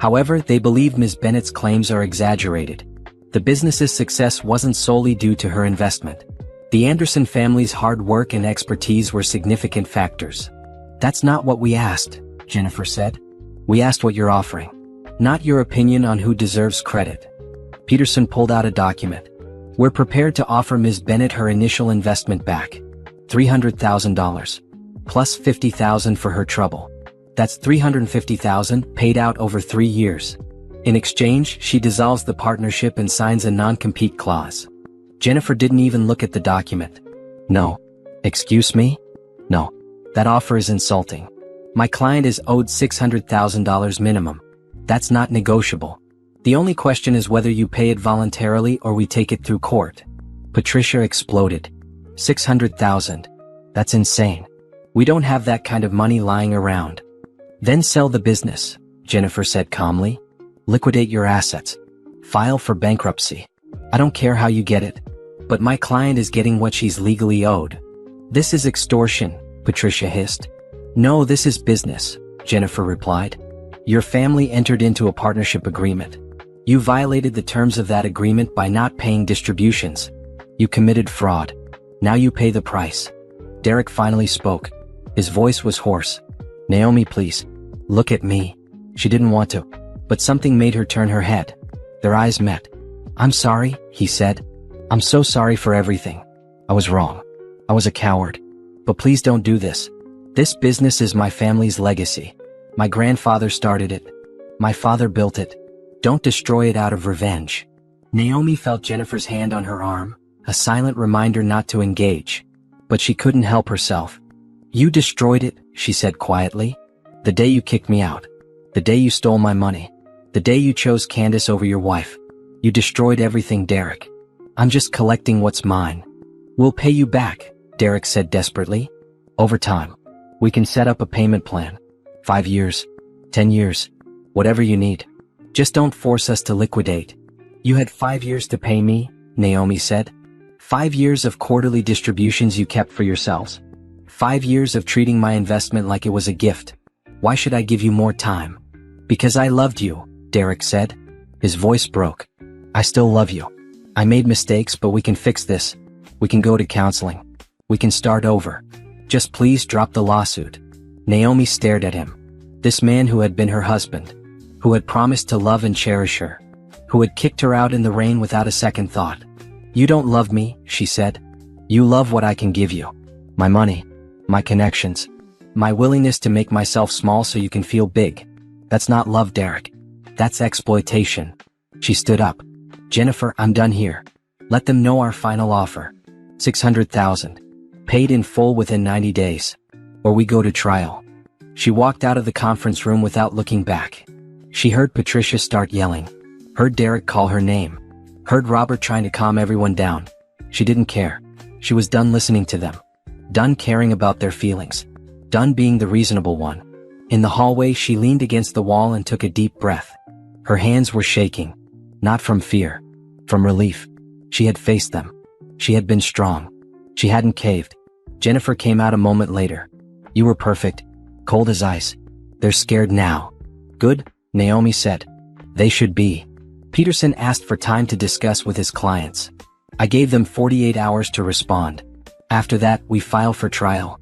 However, they believe Ms. Bennett's claims are exaggerated. The business's success wasn't solely due to her investment. The Anderson family's hard work and expertise were significant factors. That's not what we asked, Jennifer said. We asked what you're offering. Not your opinion on who deserves credit. Peterson pulled out a document. We're prepared to offer Ms. Bennett her initial investment back. $300,000. Plus $50,000 for her trouble. That's $350,000 paid out over 3 years. In exchange, she dissolves the partnership and signs a non-compete clause. Jennifer didn't even look at the document. No. Excuse me? No. That offer is insulting. My client is owed $600,000 minimum. That's not negotiable. The only question is whether you pay it voluntarily or we take it through court. Patricia exploded. $600,000. That's insane. We don't have that kind of money lying around. Then sell the business, Jennifer said calmly. Liquidate your assets. File for bankruptcy. I don't care how you get it. But my client is getting what she's legally owed. This is extortion, Patricia hissed. No, this is business, Jennifer replied. Your family entered into a partnership agreement. You violated the terms of that agreement by not paying distributions. You committed fraud. Now you pay the price. Derek finally spoke. His voice was hoarse. Naomi, please. Look at me. She didn't want to. But something made her turn her head. Their eyes met. I'm sorry, he said. I'm so sorry for everything. I was wrong. I was a coward. But please don't do this. This business is my family's legacy. My grandfather started it. My father built it. Don't destroy it out of revenge. Naomi felt Jennifer's hand on her arm, a silent reminder not to engage. But she couldn't help herself. You destroyed it, she said quietly. The day you kicked me out. The day you stole my money. The day you chose Candace over your wife. You destroyed everything, Derek. I'm just collecting what's mine. We'll pay you back, Derek said desperately. Over time. We can set up a payment plan. 5 years. 10 years. Whatever you need. Just don't force us to liquidate. You had 5 years to pay me, Naomi said. 5 years of quarterly distributions you kept for yourselves. 5 years of treating my investment like it was a gift. Why should I give you more time? Because I loved you, Derek said. His voice broke. I still love you. I made mistakes, but we can fix this. We can go to counseling. We can start over. Just please drop the lawsuit. Naomi stared at him. This man who had been her husband, who had promised to love and cherish her, who had kicked her out in the rain without a second thought. You don't love me, she said. You love what I can give you. My money, my connections, my willingness to make myself small so you can feel big. That's not love, Derek. That's exploitation. She stood up. Jennifer, I'm done here. Let them know our final offer. $600,000. Paid in full within 90 days. Or we go to trial. She walked out of the conference room without looking back. She heard Patricia start yelling. Heard Derek call her name. Heard Robert trying to calm everyone down. She didn't care. She was done listening to them. Done caring about their feelings. Done being the reasonable one. In the hallway, she leaned against the wall and took a deep breath. Her hands were shaking. Not from fear. From relief. She had faced them. She had been strong. She hadn't caved. Jennifer came out a moment later. You were perfect. Cold as ice. They're scared now. Good, Naomi said. They should be. Peterson asked for time to discuss with his clients. I gave them 48 hours to respond. After that, we file for trial.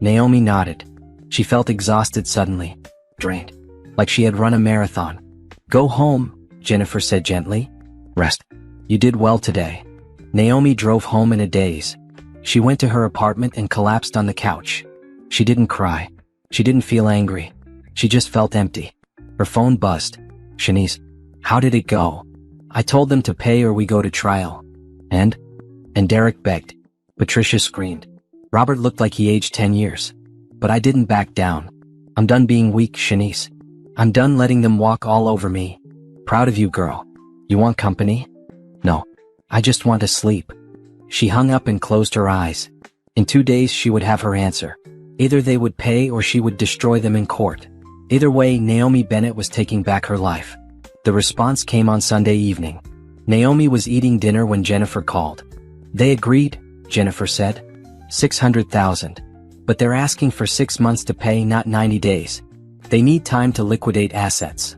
Naomi nodded. She felt exhausted suddenly. Drained. Like she had run a marathon. Go home, Jennifer said gently. Rest. You did well today. Naomi drove home in a daze. She went to her apartment and collapsed on the couch. She didn't cry. She didn't feel angry. She just felt empty. Her phone buzzed. Shanice, how did it go? I told them to pay or we go to trial. And Derek begged. Patricia screamed. Robert looked like he aged 10 years. But I didn't back down. I'm done being weak, Shanice. I'm done letting them walk all over me. Proud of you, girl. You want company? No. I just want to sleep. She hung up and closed her eyes. In 2 days she would have her answer. Either they would pay or she would destroy them in court. Either way, Naomi Bennett was taking back her life. The response came on Sunday evening. Naomi was eating dinner when Jennifer called. They agreed, Jennifer said. $600,000. But they're asking for 6 months to pay, not 90 days. They need time to liquidate assets.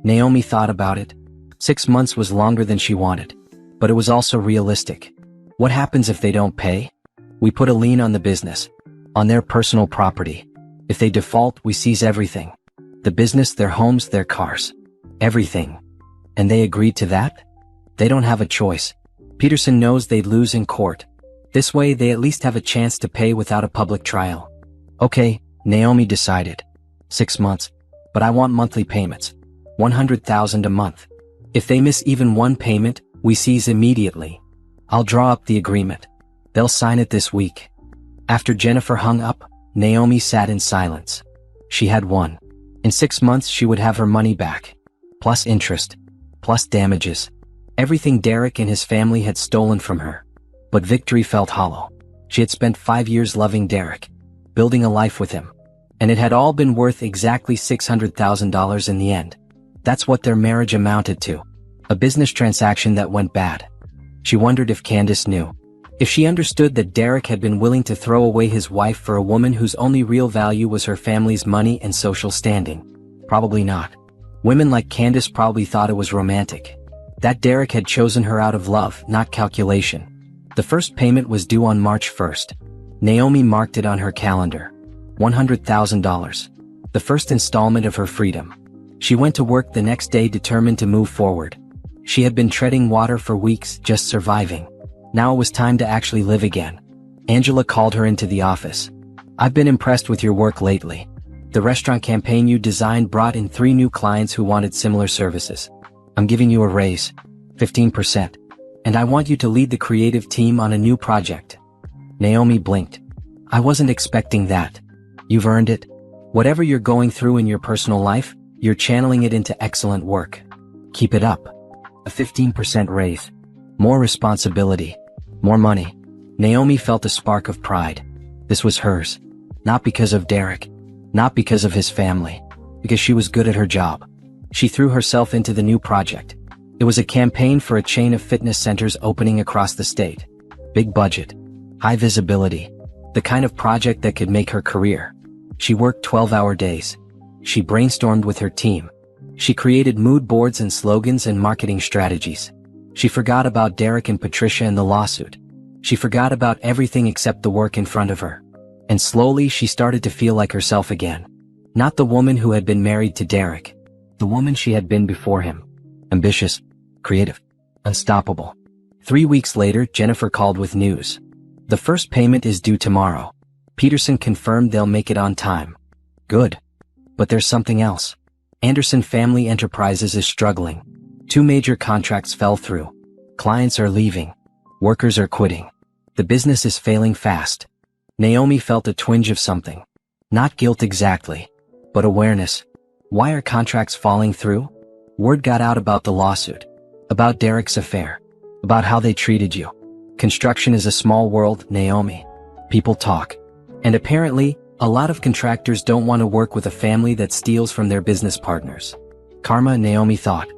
Naomi thought about it. 6 months was longer than she wanted. But it was also realistic. What happens if they don't pay? We put a lien on the business. On their personal property. If they default, we seize everything. The business, their homes, their cars. Everything. And they agreed to that? They don't have a choice. Peterson knows they'd lose in court. This way they at least have a chance to pay without a public trial. Okay, Naomi decided. 6 months. But I want monthly payments. $100,000 a month. If they miss even one payment, we seize immediately. I'll draw up the agreement. They'll sign it this week. After Jennifer hung up, Naomi sat in silence. She had won. In 6 months she would have her money back. Plus interest. Plus damages. Everything Derek and his family had stolen from her. But victory felt hollow. She had spent 5 years loving Derek. Building a life with him. And it had all been worth exactly $600,000 in the end. That's what their marriage amounted to. A business transaction that went bad. She wondered if Candace knew. If she understood that Derek had been willing to throw away his wife for a woman whose only real value was her family's money and social standing. Probably not. Women like Candace probably thought it was romantic. That Derek had chosen her out of love, not calculation. The first payment was due on March 1st. Naomi marked it on her calendar. $100,000. The first installment of her freedom. She went to work the next day determined to move forward. She had been treading water for weeks, just surviving. Now it was time to actually live again. Angela called her into the office. I've been impressed with your work lately. The restaurant campaign you designed brought in 3 new clients who wanted similar services. I'm giving you a raise. 15%. And I want you to lead the creative team on a new project. Naomi blinked. I wasn't expecting that. You've earned it. Whatever you're going through in your personal life, you're channeling it into excellent work. Keep it up. A 15% raise. More responsibility. More money. Naomi felt a spark of pride. This was hers. Not because of Derek. Not because of his family. Because she was good at her job. She threw herself into the new project. It was a campaign for a chain of fitness centers opening across the state. Big budget. High visibility. The kind of project that could make her career. She worked 12-hour days. She brainstormed with her team. She created mood boards and slogans and marketing strategies. She forgot about Derek and Patricia and the lawsuit. She forgot about everything except the work in front of her. And slowly she started to feel like herself again. Not the woman who had been married to Derek. The woman she had been before him. Ambitious, creative, unstoppable. 3 weeks later, Jennifer called with news. The first payment is due tomorrow. Peterson confirmed they'll make it on time. Good. But there's something else. Anderson Family Enterprises is struggling. 2 major contracts fell through. Clients are leaving. Workers are quitting. The business is failing fast. Naomi felt a twinge of something. Not guilt exactly, but awareness. Why are contracts falling through? Word got out about the lawsuit. About Derek's affair. About how they treated you. Construction is a small world, Naomi. People talk. And apparently, a lot of contractors don't want to work with a family that steals from their business partners. Karma, Naomi thought.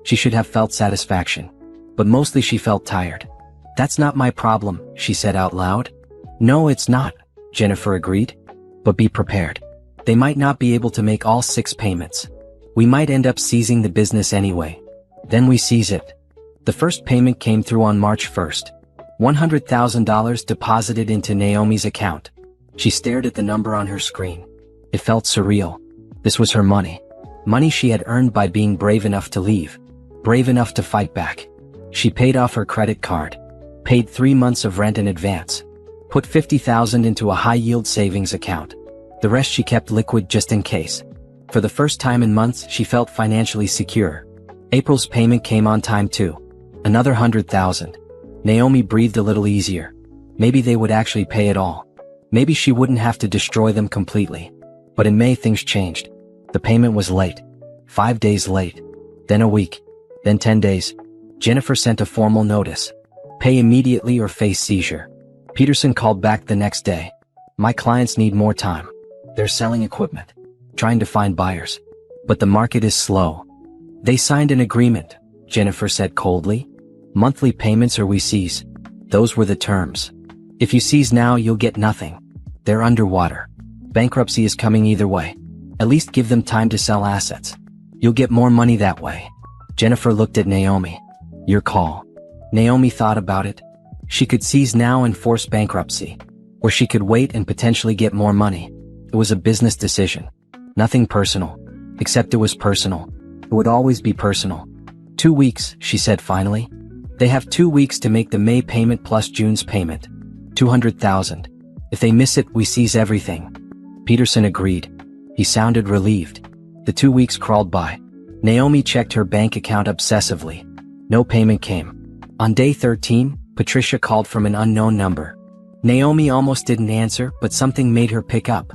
She should have felt satisfaction. But mostly she felt tired. That's not my problem, she said out loud. No, it's not, Jennifer agreed. But be prepared. They might not be able to make all 6 payments. We might end up seizing the business anyway. Then we seize it. The first payment came through on March 1st. $100,000 deposited into Naomi's account. She stared at the number on her screen. It felt surreal. This was her money. Money she had earned by being brave enough to leave. Brave enough to fight back. She paid off her credit card. Paid 3 months of rent in advance. Put $50,000 into a high-yield savings account. The rest she kept liquid just in case. For the first time in months, she felt financially secure. April's payment came on time too. Another $100,000. Naomi breathed a little easier. Maybe they would actually pay it all. Maybe she wouldn't have to destroy them completely. But in May things changed. The payment was late. 5 days late. Then a week. Then 10 days. Jennifer sent a formal notice. Pay immediately or face seizure. Peterson called back the next day. My clients need more time. They're selling equipment. Trying to find buyers. But the market is slow. They signed an agreement, Jennifer said coldly. Monthly payments or we seize. Those were the terms. If you seize now, you'll get nothing. They're underwater. Bankruptcy is coming either way. At least give them time to sell assets. You'll get more money that way. Jennifer looked at Naomi. Your call. Naomi thought about it. She could seize now and force bankruptcy. Or she could wait and potentially get more money. It was a business decision. Nothing personal. Except it was personal. It would always be personal. 2 weeks, she said finally. They have 2 weeks to make the May payment plus June's payment. $200,000. If they miss it, we seize everything. Peterson agreed. He sounded relieved. The 2 weeks crawled by. Naomi checked her bank account obsessively. No payment came. On day 13, Patricia called from an unknown number. Naomi almost didn't answer, but something made her pick up.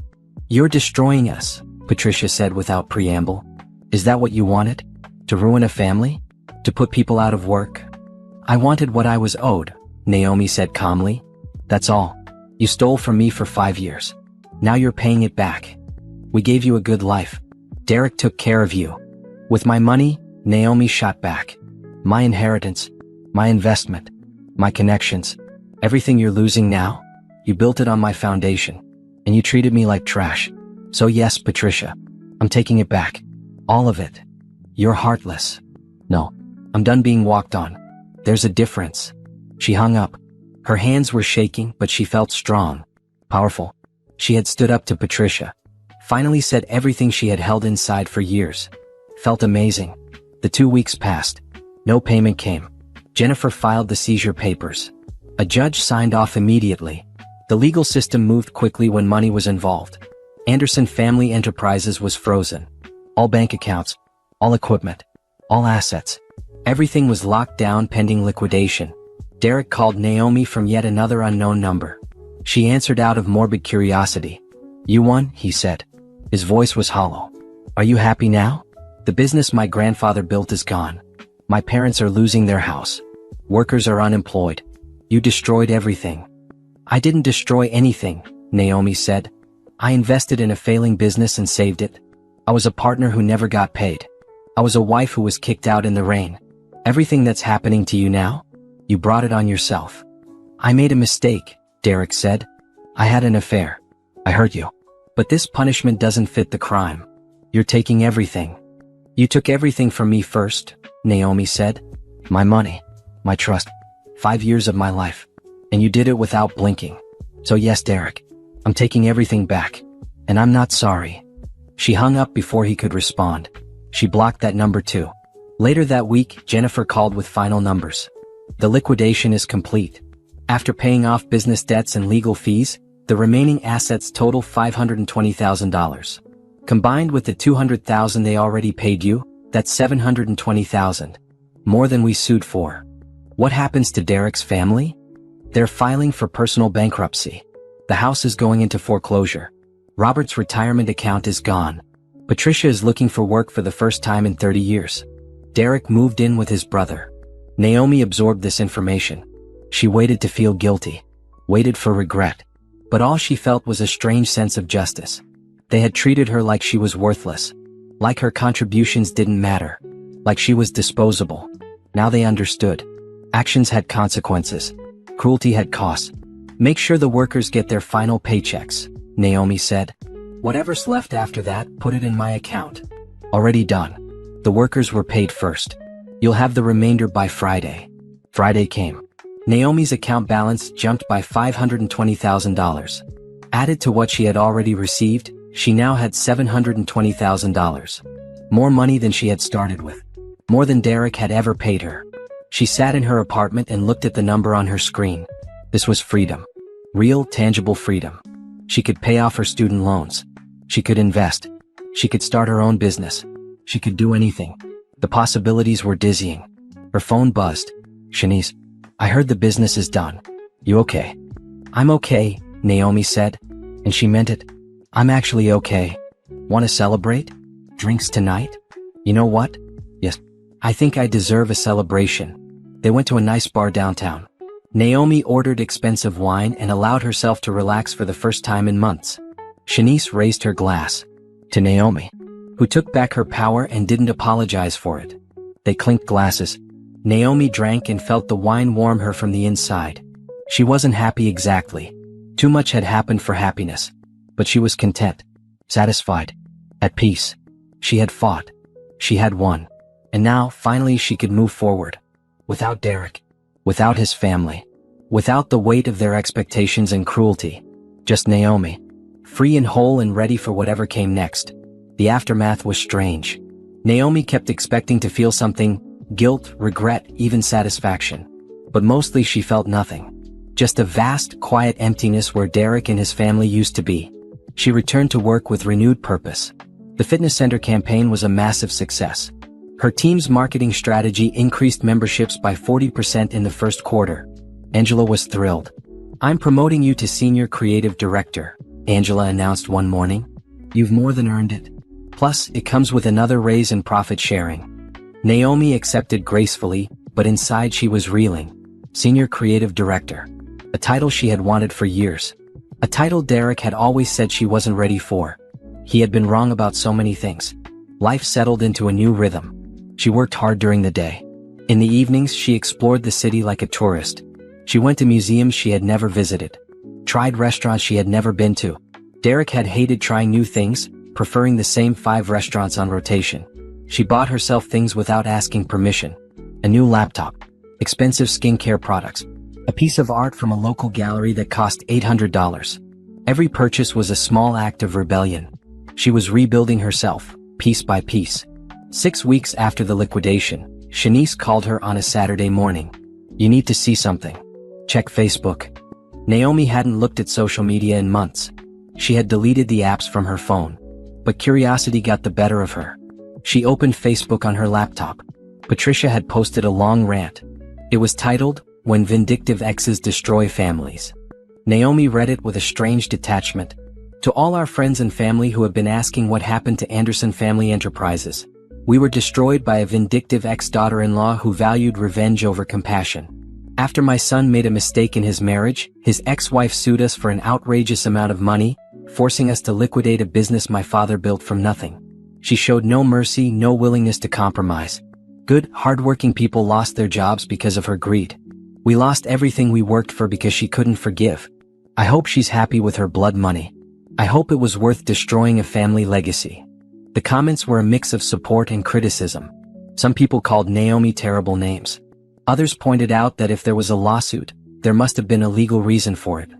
You're destroying us, Patricia said without preamble. Is that what you wanted? To ruin a family? To put people out of work? I wanted what I was owed, Naomi said calmly. That's all. You stole from me for 5 years. Now you're paying it back. We gave you a good life. Derek took care of you. With my money, Naomi shot back. My inheritance, my investment, my connections, everything you're losing now, you built it on my foundation, and you treated me like trash. So yes, Patricia, I'm taking it back. All of it. You're heartless. No, I'm done being walked on. There's a difference. She hung up. Her hands were shaking, but she felt strong, powerful. She had stood up to Patricia. Finally said everything she had held inside for years. Felt amazing. The 2 weeks passed. No payment came. Jennifer filed the seizure papers. A judge signed off immediately. The legal system moved quickly when money was involved. Anderson Family Enterprises was frozen. All bank accounts, all equipment, all assets. Everything was locked down pending liquidation. Derek called Naomi from yet another unknown number. She answered out of morbid curiosity. You won, he said. His voice was hollow. Are you happy now? The business my grandfather built is gone. My parents are losing their house. Workers are unemployed. You destroyed everything. I didn't destroy anything, Naomi said. I invested in a failing business and saved it. I was a partner who never got paid. I was a wife who was kicked out in the rain. Everything that's happening to you now, you brought it on yourself. I made a mistake, Derek said. I had an affair. I hurt you. But this punishment doesn't fit the crime. You're taking everything. You took everything from me first, Naomi said. My money, my trust, 5 years of my life. And you did it without blinking. So yes, Derek, I'm taking everything back. And I'm not sorry. She hung up before he could respond. She blocked that number too. Later that week, Jennifer called with final numbers. The liquidation is complete. After paying off business debts and legal fees, the remaining assets total $520,000. Combined with the $200,000 they already paid you, that's $720,000. More than we sued for. What happens to Derek's family? They're filing for personal bankruptcy. The house is going into foreclosure. Robert's retirement account is gone. Patricia is looking for work for the first time in 30 years. Derek moved in with his brother. Naomi absorbed this information. She waited to feel guilty. Waited for regret. But all she felt was a strange sense of justice. They had treated her like she was worthless. Like her contributions didn't matter. Like she was disposable. Now they understood. Actions had consequences. Cruelty had costs. Make sure the workers get their final paychecks, Naomi said. Whatever's left after that, put it in my account. Already done. The workers were paid first. You'll have the remainder by Friday. Friday came. Naomi's account balance jumped by $520,000. Added to what she had already received, she now had $720,000. More money than she had started with. More than Derek had ever paid her. She sat in her apartment and looked at the number on her screen. This was freedom. Real, tangible freedom. She could pay off her student loans. She could invest. She could start her own business. She could do anything. The possibilities were dizzying. Her phone buzzed. Shanice, I heard the business is done. You okay? I'm okay, Naomi said. And she meant it. I'm actually okay. Want to celebrate? Drinks tonight? You know what? Yes. I think I deserve a celebration. They went to a nice bar downtown. Naomi ordered expensive wine and allowed herself to relax for the first time in months. Shanice raised her glass. To Naomi, who took back her power and didn't apologize for it. They clinked glasses. Naomi drank and felt the wine warm her from the inside. She wasn't happy exactly. Too much had happened for happiness. But she was content. Satisfied. At peace. She had fought. She had won. And now, finally, she could move forward. Without Derek. Without his family. Without the weight of their expectations and cruelty. Just Naomi. Free and whole and ready for whatever came next. The aftermath was strange. Naomi kept expecting to feel something. Guilt, regret, even satisfaction. But mostly she felt nothing. Just a vast, quiet emptiness where Derek and his family used to be. She returned to work with renewed purpose. The fitness center campaign was a massive success. Her team's marketing strategy increased memberships by 40% in the first quarter. Angela was thrilled. I'm promoting you to Senior Creative Director, Angela announced one morning. You've more than earned it. Plus, it comes with another raise in profit sharing. Naomi accepted gracefully, but inside she was reeling. Senior Creative Director. A title she had wanted for years. A title Derek had always said she wasn't ready for. He had been wrong about so many things. Life settled into a new rhythm. She worked hard during the day. In the evenings, she explored the city like a tourist. She went to museums she had never visited. Tried restaurants she had never been to. Derek had hated trying new things, preferring the same 5 restaurants on rotation. She bought herself things without asking permission. A new laptop. Expensive skincare products. A piece of art from a local gallery that cost $800. Every purchase was a small act of rebellion. She was rebuilding herself, piece by piece. 6 weeks after the liquidation, Shanice called her on a Saturday morning. You need to see something. Check Facebook. Naomi hadn't looked at social media in months. She had deleted the apps from her phone. But curiosity got the better of her. She opened Facebook on her laptop. Patricia had posted a long rant. It was titled, When Vindictive Exes Destroy Families. Naomi read it with a strange detachment. To all our friends and family who have been asking what happened to Anderson Family Enterprises. We were destroyed by a vindictive ex-daughter-in-law who valued revenge over compassion. After my son made a mistake in his marriage, his ex-wife sued us for an outrageous amount of money, forcing us to liquidate a business my father built from nothing. She showed no mercy, no willingness to compromise. Good, hardworking people lost their jobs because of her greed. We lost everything we worked for because she couldn't forgive. I hope she's happy with her blood money. I hope it was worth destroying a family legacy. The comments were a mix of support and criticism. Some people called Naomi terrible names. Others pointed out that if there was a lawsuit, there must have been a legal reason for it.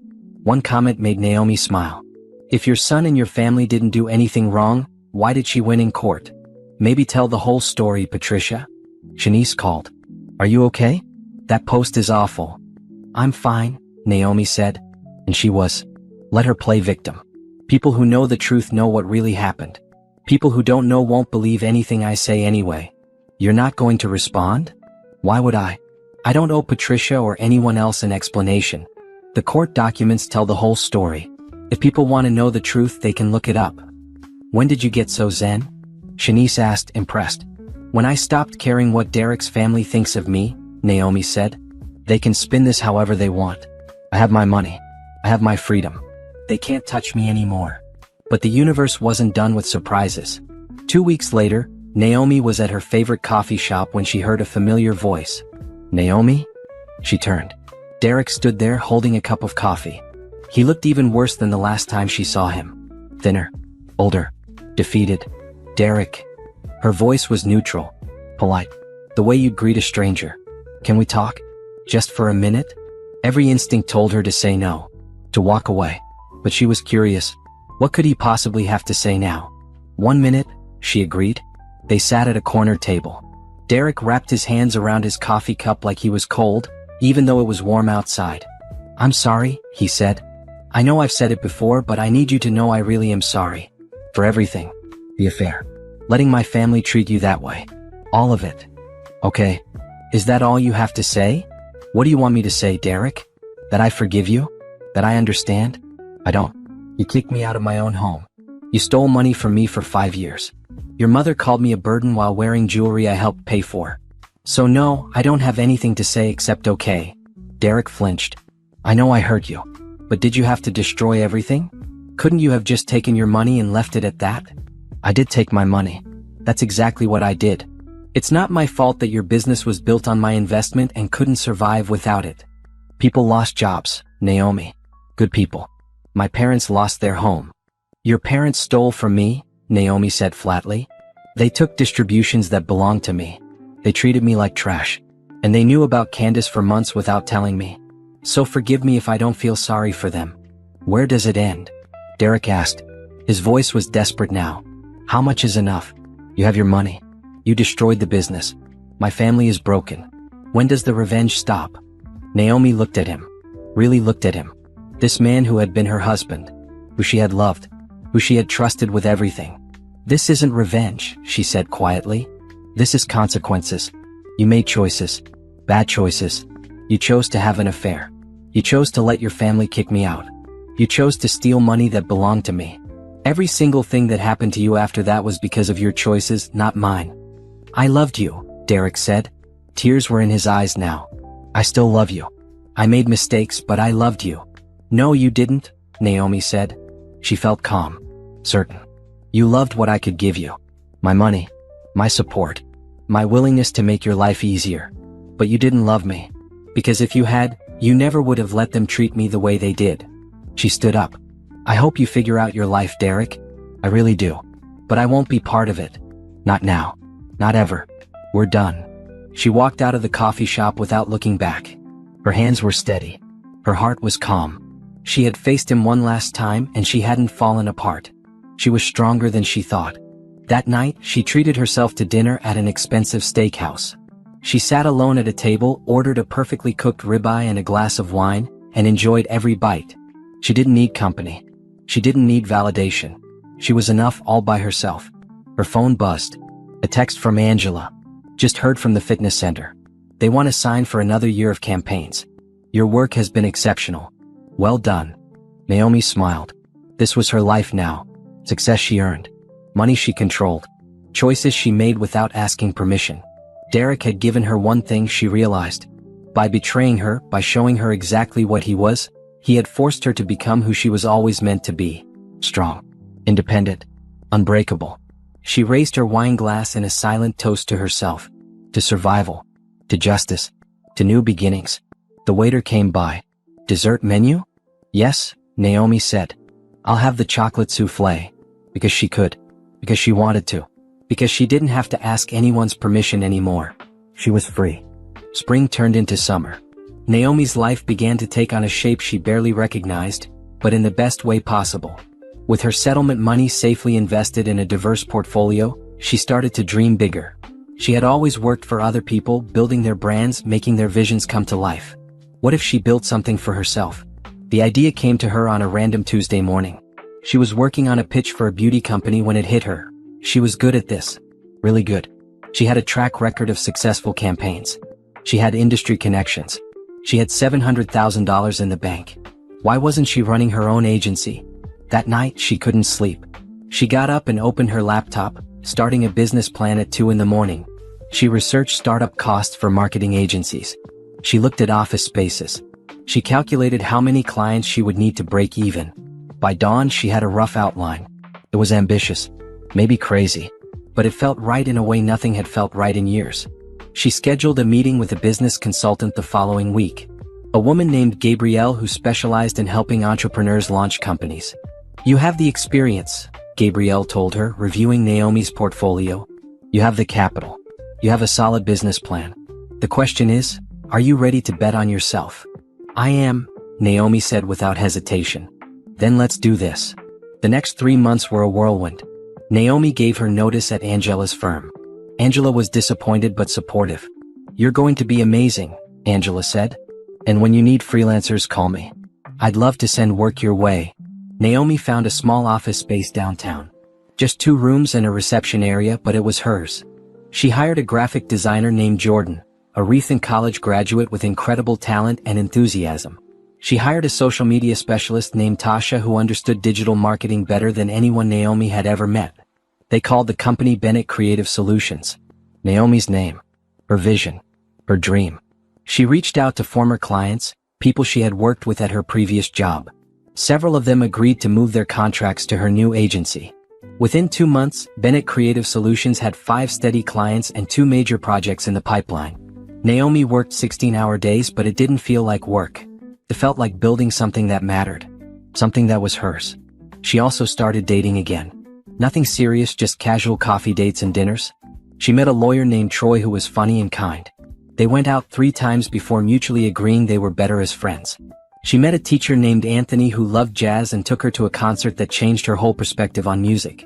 One comment made Naomi smile. If your son and your family didn't do anything wrong, why did she win in court? Maybe tell the whole story, Patricia. Shanice called. Are you okay? That post is awful. I'm fine, Naomi said. And she was. Let her play victim. People who know the truth know what really happened. People who don't know won't believe anything I say anyway. You're not going to respond? Why would I? I don't owe Patricia or anyone else an explanation. The court documents tell the whole story. If people want to know the truth, they can look it up. When did you get so zen? Shanice asked, impressed. When I stopped caring what Derek's family thinks of me, Naomi said. They can spin this however they want. I have my money. I have my freedom. They can't touch me anymore. But the universe wasn't done with surprises. 2 weeks later, Naomi was at her favorite coffee shop when she heard a familiar voice. Naomi? She turned. Derek stood there holding a cup of coffee. He looked even worse than the last time she saw him. Thinner. Older. Defeated. Derek. Her voice was neutral. Polite. The way you'd greet a stranger. Can we talk? Just for a minute? Every instinct told her to say no. To walk away. But she was curious. What could he possibly have to say now? 1 minute, she agreed. They sat at a corner table. Derek wrapped his hands around his coffee cup like he was cold, even though it was warm outside. I'm sorry, he said. I know I've said it before, but I need you to know I really am sorry. For everything. The affair. Letting my family treat you that way. All of it. Okay. Is that all you have to say? What do you want me to say, Derek? That I forgive you? That I understand? I don't. You kicked me out of my own home. You stole money from me for 5 years. Your mother called me a burden while wearing jewelry I helped pay for. So no, I don't have anything to say except okay. Derek flinched. I know I hurt you. But did you have to destroy everything? Couldn't you have just taken your money and left it at that? I did take my money. That's exactly what I did. It's not my fault that your business was built on my investment and couldn't survive without it. People lost jobs, Naomi. Good people. My parents lost their home. Your parents stole from me, Naomi said flatly. They took distributions that belonged to me. They treated me like trash. And they knew about Candace for months without telling me. So forgive me if I don't feel sorry for them. Where does it end? Derek asked. His voice was desperate now. How much is enough? You have your money. You destroyed the business. My family is broken. When does the revenge stop? Naomi looked at him. Really looked at him. This man who had been her husband. Who she had loved. Who she had trusted with everything. This isn't revenge, she said quietly. This is consequences. You made choices. Bad choices. You chose to have an affair. You chose to let your family kick me out. You chose to steal money that belonged to me. Every single thing that happened to you after that was because of your choices, not mine. I loved you, Derek said. Tears were in his eyes now. I still love you. I made mistakes, but I loved you. No, you didn't, Naomi said. She felt calm. Certain. You loved what I could give you. My money. My support. My willingness to make your life easier. But you didn't love me. Because if you had, you never would have let them treat me the way they did. She stood up. I hope you figure out your life, Derek. I really do. But I won't be part of it. Not now. Not ever. We're done. She walked out of the coffee shop without looking back. Her hands were steady. Her heart was calm. She had faced him one last time and she hadn't fallen apart. She was stronger than she thought. That night, she treated herself to dinner at an expensive steakhouse. She sat alone at a table, ordered a perfectly cooked ribeye and a glass of wine, and enjoyed every bite. She didn't need company. She didn't need validation. She was enough all by herself. Her phone buzzed. A text from Angela. Just heard from the fitness center. They want to sign for another year of campaigns. Your work has been exceptional. Well done. Naomi smiled. This was her life now. Success she earned. Money she controlled. Choices she made without asking permission. Derek had given her one thing she realized. By betraying her, by showing her exactly what he was, he had forced her to become who she was always meant to be. Strong. Independent. Unbreakable. She raised her wine glass in a silent toast to herself. To survival. To justice. To new beginnings. The waiter came by. Dessert menu? Yes, Naomi said. I'll have the chocolate souffle. Because she could. Because she wanted to. Because she didn't have to ask anyone's permission anymore. She was free. Spring turned into summer. Naomi's life began to take on a shape she barely recognized, but in the best way possible. With her settlement money safely invested in a diverse portfolio, she started to dream bigger. She had always worked for other people, building their brands, making their visions come to life. What if she built something for herself? The idea came to her on a random Tuesday morning. She was working on a pitch for a beauty company when it hit her. She was good at this. Really good. She had a track record of successful campaigns. She had industry connections. She had $700,000 in the bank. Why wasn't she running her own agency? That night, she couldn't sleep. She got up and opened her laptop, starting a business plan at 2 a.m. She researched startup costs for marketing agencies. She looked at office spaces. She calculated how many clients she would need to break even. By dawn, she had a rough outline. It was ambitious, maybe crazy, but it felt right in a way nothing had felt right in years. She scheduled a meeting with a business consultant the following week. A woman named Gabrielle who specialized in helping entrepreneurs launch companies. You have the experience, Gabrielle told her, reviewing Naomi's portfolio. You have the capital. You have a solid business plan. The question is, are you ready to bet on yourself? I am, Naomi said without hesitation. Then let's do this. The next 3 months were a whirlwind. Naomi gave her notice at Angela's firm. Angela was disappointed but supportive. You're going to be amazing, Angela said. And when you need freelancers, call me. I'd love to send work your way. Naomi found a small office space downtown. Just 2 rooms and a reception area, but it was hers. She hired a graphic designer named Jordan, a recent college graduate with incredible talent and enthusiasm. She hired a social media specialist named Tasha who understood digital marketing better than anyone Naomi had ever met. They called the company Bennett Creative Solutions. Naomi's name, her vision, her dream. She reached out to former clients, people she had worked with at her previous job. Several of them agreed to move their contracts to her new agency. Within 2 months, Bennett Creative Solutions had 5 steady clients and 2 major projects in the pipeline. Naomi worked 16-hour days, but it didn't feel like work. It felt like building something that mattered. Something that was hers. She also started dating again. Nothing serious, just casual coffee dates and dinners. She met a lawyer named Troy who was funny and kind. They went out 3 times before mutually agreeing they were better as friends. She met a teacher named Anthony who loved jazz and took her to a concert that changed her whole perspective on music.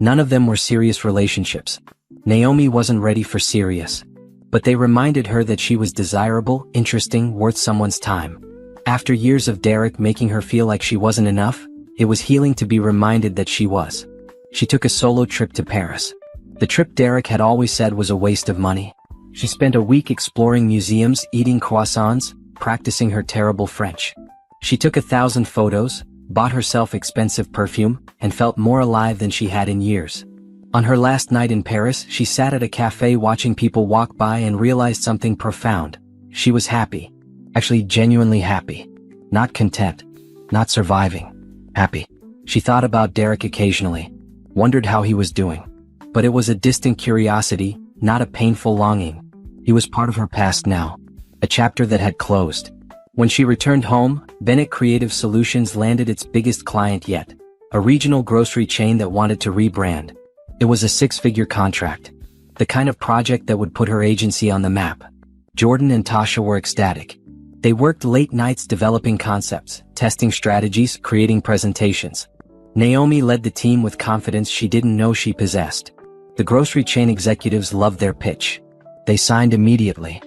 None of them were serious relationships. Naomi wasn't ready for serious. But they reminded her that she was desirable, interesting, worth someone's time. After years of Derek making her feel like she wasn't enough, it was healing to be reminded that she was. She took a solo trip to Paris. The trip Derek had always said was a waste of money. She spent a week exploring museums, eating croissants, practicing her terrible French. She took 1,000 photos, bought herself expensive perfume, and felt more alive than she had in years. On her last night in Paris, she sat at a cafe watching people walk by and realized something profound. She was happy. Actually, genuinely happy. Not content. Not surviving. Happy. She thought about Derek occasionally. Wondered how he was doing. But it was a distant curiosity, not a painful longing. He was part of her past now. A chapter that had closed. When she returned home, Bennett Creative Solutions landed its biggest client yet. A regional grocery chain that wanted to rebrand. It was a 6-figure contract. The kind of project that would put her agency on the map. Jordan and Tasha were ecstatic. They worked late nights developing concepts, testing strategies, creating presentations. Naomi led the team with confidence she didn't know she possessed. The grocery chain executives loved their pitch. They signed immediately.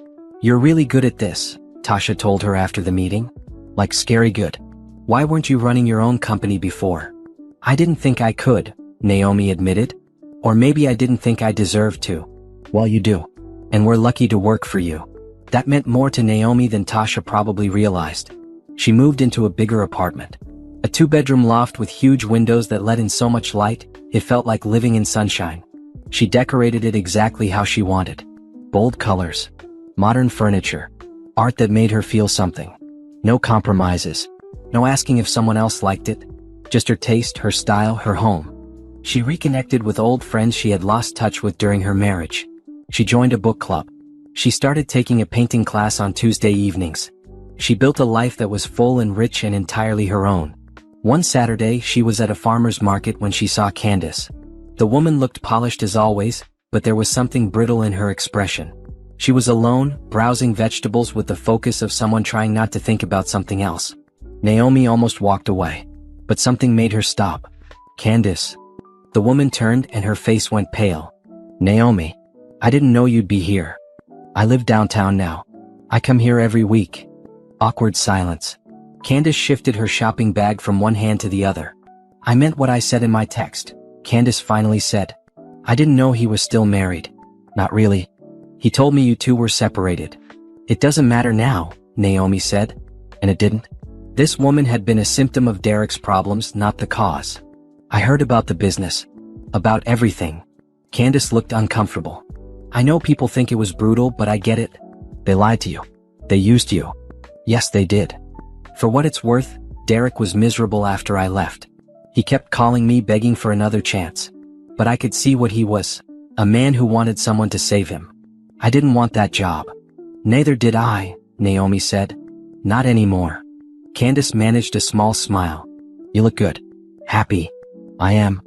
You're really good at this, Tasha told her after the meeting. Like scary good. Why weren't you running your own company before? I didn't think I could, Naomi admitted. Or maybe I didn't think I deserved to. Well, you do. And we're lucky to work for you. That meant more to Naomi than Tasha probably realized. She moved into a bigger apartment. A 2-bedroom loft with huge windows that let in so much light, it felt like living in sunshine. She decorated it exactly how she wanted. Bold colors. Modern furniture. Art that made her feel something. No compromises. No asking if someone else liked it. Just her taste, her style, her home. She reconnected with old friends she had lost touch with during her marriage. She joined a book club. She started taking a painting class on Tuesday evenings. She built a life that was full and rich and entirely her own. One Saturday, she was at a farmer's market when she saw Candace. The woman looked polished as always, but there was something brittle in her expression. She was alone, browsing vegetables with the focus of someone trying not to think about something else. Naomi almost walked away. But something made her stop. "Candace." The woman turned and her face went pale. "Naomi, I didn't know you'd be here. I live downtown now. I come here every week." Awkward silence. Candace shifted her shopping bag from one hand to the other. "I meant what I said in my text," Candace finally said. "I didn't know he was still married." "Not really. He told me you two were separated." "It doesn't matter now," Naomi said. "And it didn't?" This woman had been a symptom of Derek's problems, not the cause. "I heard about the business. About everything." Candace looked uncomfortable. "I know people think it was brutal, but I get it. They lied to you. They used you." "Yes, they did. For what it's worth, Derek was miserable after I left. He kept calling me begging for another chance. But I could see what he was. A man who wanted someone to save him. I didn't want that job." "Neither did I," Naomi said. "Not anymore." Candace managed a small smile. "You look good. Happy." "I am.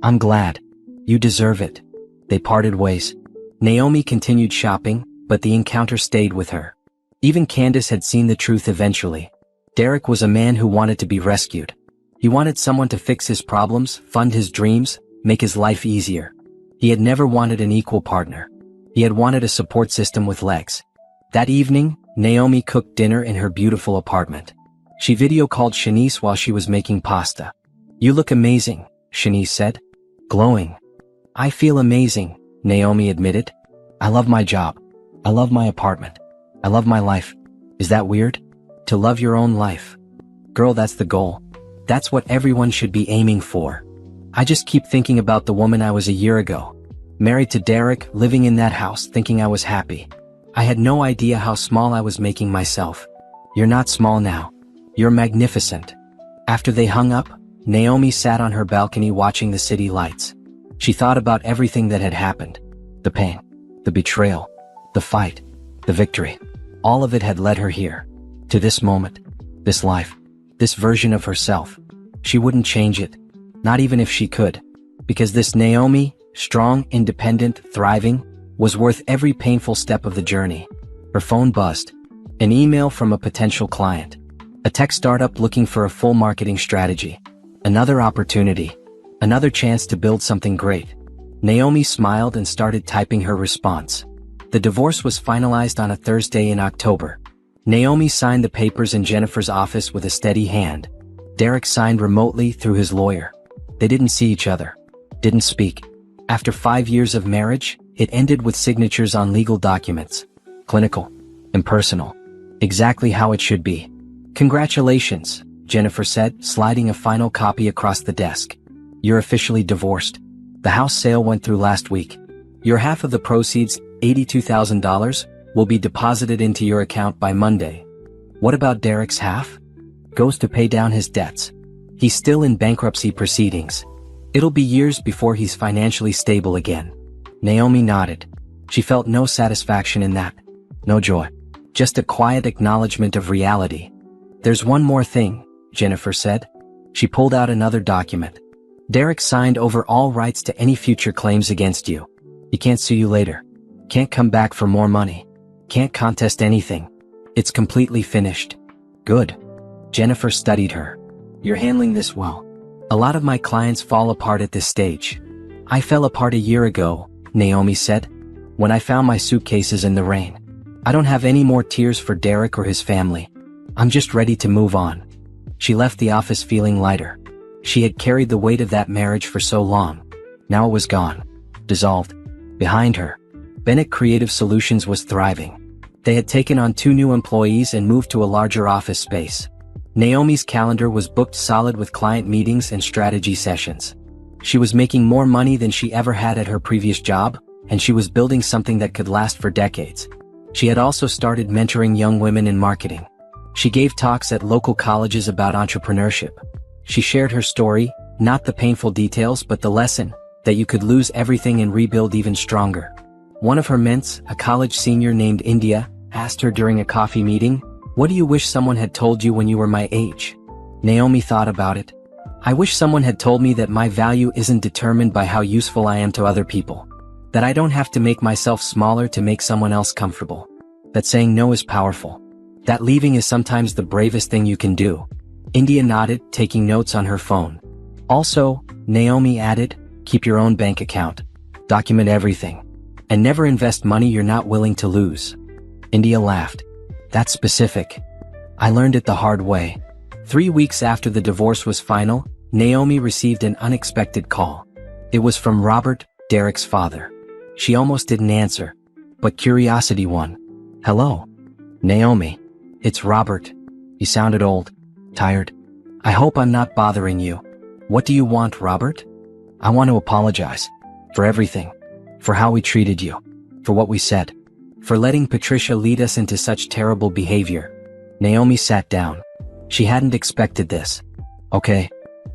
I'm glad. You deserve it." They parted ways. Naomi continued shopping, but the encounter stayed with her. Even Candace had seen the truth eventually. Derek was a man who wanted to be rescued. He wanted someone to fix his problems, fund his dreams, make his life easier. He had never wanted an equal partner. He had wanted a support system with legs. That evening, Naomi cooked dinner in her beautiful apartment. She video-called Shanice while she was making pasta. "You look amazing," Shanice said. "Glowing." "I feel amazing," Naomi admitted. "I love my job. I love my apartment. I love my life." "Is that weird? To love your own life?" "Girl, that's the goal. That's what everyone should be aiming for. I just keep thinking about the woman I was a year ago. Married to Derek, living in that house, thinking I was happy. I had no idea how small I was making myself." "You're not small now. You're magnificent." After they hung up, Naomi sat on her balcony watching the city lights. She thought about everything that had happened. The pain, the betrayal, the fight, the victory. All of it had led her here. To this moment, this life, this version of herself. She wouldn't change it. Not even if she could. Because this Naomi, strong, independent, thriving, was worth every painful step of the journey. Her phone buzzed. An email from a potential client. A tech startup looking for a full marketing strategy. Another opportunity. Another chance to build something great. Naomi smiled and started typing her response. The divorce was finalized on a Thursday in October. Naomi signed the papers in Jennifer's office with a steady hand. Derek signed remotely through his lawyer. They didn't see each other. Didn't speak. After 5 years of marriage, it ended with signatures on legal documents. Clinical. Impersonal. Exactly how it should be. "Congratulations," Jennifer said, sliding a final copy across the desk. "You're officially divorced. The house sale went through last week. Your half of the proceeds, $82,000, will be deposited into your account by Monday." "What about Derek's half?" "Goes to pay down his debts. He's still in bankruptcy proceedings. It'll be years before he's financially stable again." Naomi nodded. She felt no satisfaction in that. No joy. Just a quiet acknowledgement of reality. "There's one more thing," Jennifer said. She pulled out another document. "Derek signed over all rights to any future claims against you. He can't sue you later. Can't come back for more money. Can't contest anything. It's completely finished." "Good." Jennifer studied her. "You're handling this well. A lot of my clients fall apart at this stage." "I fell apart a year ago," Naomi said, "when I found my suitcases in the rain. I don't have any more tears for Derek or his family. I'm just ready to move on." She left the office feeling lighter. She had carried the weight of that marriage for so long. Now it was gone. Dissolved. Behind her, Bennett Creative Solutions was thriving. They had taken on 2 new employees and moved to a larger office space. Naomi's calendar was booked solid with client meetings and strategy sessions. She was making more money than she ever had at her previous job, and she was building something that could last for decades. She had also started mentoring young women in marketing. She gave talks at local colleges about entrepreneurship. She shared her story, not the painful details but the lesson, that you could lose everything and rebuild even stronger. One of her ments, a college senior named India, asked her during a coffee meeting, "What do you wish someone had told you when you were my age?" Naomi thought about it. I wish someone had told me that my value isn't determined by how useful I am to other people. That I don't have to make myself smaller to make someone else comfortable. That saying no is powerful. That leaving is sometimes the bravest thing you can do. India nodded, taking notes on her phone. Also, Naomi added, keep your own bank account. Document everything. And never invest money you're not willing to lose. India laughed. That's specific. I learned it the hard way. 3 weeks after the divorce was final, Naomi received an unexpected call. It was from Robert, Derek's father. She almost didn't answer, but curiosity won. Hello. Naomi. It's Robert. You sounded old. Tired. I hope I'm not bothering you. What do you want, Robert? I want to apologize. For everything. For how we treated you. For what we said. For letting Patricia lead us into such terrible behavior. Naomi sat down. She hadn't expected this. Okay.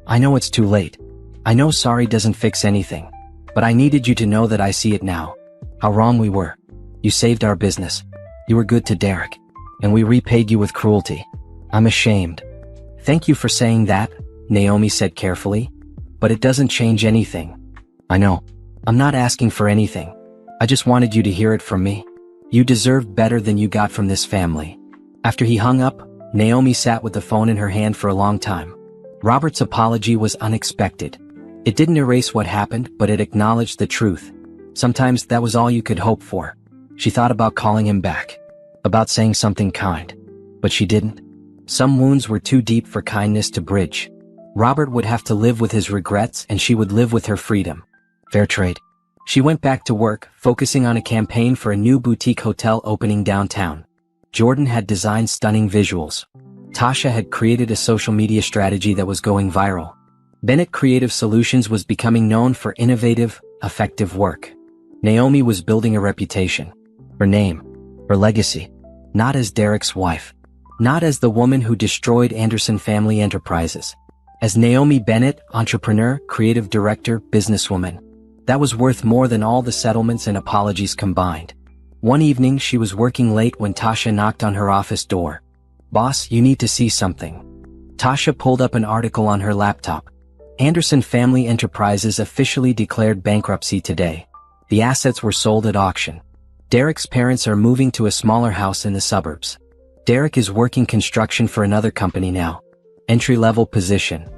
I know it's too late. I know sorry doesn't fix anything. But I needed you to know that I see it now. How wrong we were. You saved our business. You were good to Derek. And we repaid you with cruelty. I'm ashamed. Thank you for saying that, Naomi said carefully. But it doesn't change anything. I know. I'm not asking for anything. I just wanted you to hear it from me. You deserve better than you got from this family. After he hung up, Naomi sat with the phone in her hand for a long time. Robert's apology was unexpected. It didn't erase what happened, but it acknowledged the truth. Sometimes that was all you could hope for. She thought about calling him back. About saying something kind. But she didn't. Some wounds were too deep for kindness to bridge. Robert would have to live with his regrets and she would live with her freedom. Fair trade. She went back to work, focusing on a campaign for a new boutique hotel opening downtown. Jordan had designed stunning visuals. Tasha had created a social media strategy that was going viral. Bennett Creative Solutions was becoming known for innovative, effective work. Naomi was building a reputation. Her name. Her legacy. Not as Derek's wife. Not as the woman who destroyed Anderson Family Enterprises. As Naomi Bennett, entrepreneur, creative director, businesswoman. That was worth more than all the settlements and apologies combined. One evening she was working late when Tasha knocked on her office door. Boss, you need to see something. Tasha pulled up an article on her laptop. Anderson Family Enterprises officially declared bankruptcy today. The assets were sold at auction. Derek's parents are moving to a smaller house in the suburbs. Derek is working construction for another company now. Entry-level position.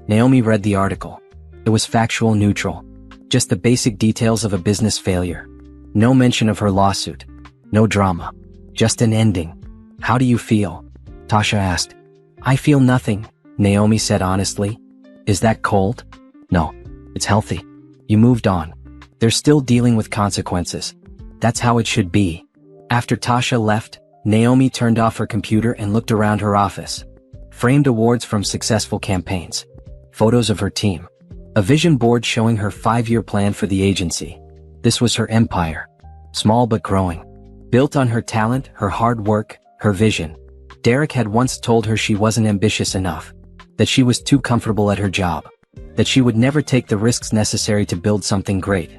Naomi read the article. It was factual neutral. Just the basic details of a business failure. No mention of her lawsuit. No drama. Just an ending. How do you feel? Tasha asked. I feel nothing, Naomi said honestly. Is that cold? No. It's healthy. You moved on. They're still dealing with consequences. That's how it should be. After Tasha left, Naomi turned off her computer and looked around her office. Framed awards from successful campaigns. Photos of her team. A vision board showing her 5-year plan for the agency. This was her empire. Small but growing. Built on her talent, her hard work, her vision. Derek had once told her she wasn't ambitious enough. That she was too comfortable at her job. That she would never take the risks necessary to build something great.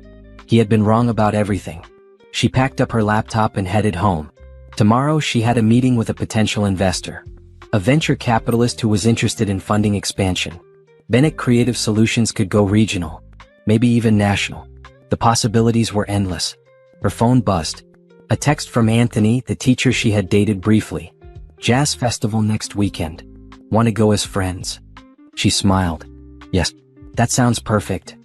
He had been wrong about everything. She packed up her laptop and headed home. Tomorrow she had a meeting with a potential investor. A venture capitalist who was interested in funding expansion. Bennett Creative Solutions could go regional. Maybe even national. The possibilities were endless. Her phone buzzed. A text from Anthony, the teacher she had dated briefly. Jazz festival next weekend. Want to go as friends? She smiled. Yes, that sounds perfect.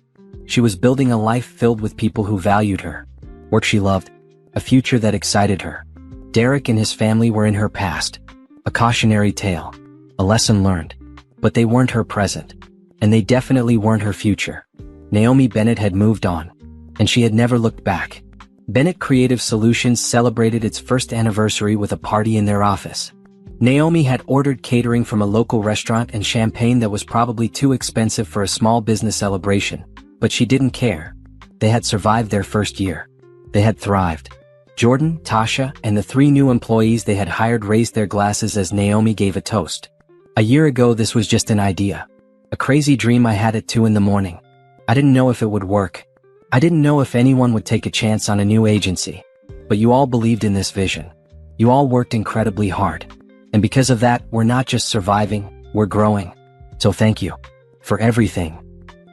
She was building a life filled with people who valued her. Work she loved. A future that excited her. Derek and his family were in her past. A cautionary tale. A lesson learned. But they weren't her present. And they definitely weren't her future. Naomi Bennett had moved on. And she had never looked back. Bennett Creative Solutions celebrated its first anniversary with a party in their office. Naomi had ordered catering from a local restaurant and champagne that was probably too expensive for a small business celebration. But she didn't care. They had survived their first year. They had thrived. Jordan, Tasha, and the 3 new employees they had hired raised their glasses as Naomi gave a toast. A year ago this was just an idea. A crazy dream I had at 2 in the morning. I didn't know if it would work. I didn't know if anyone would take a chance on a new agency. But you all believed in this vision. You all worked incredibly hard. And because of that, we're not just surviving, we're growing. So thank you. For everything.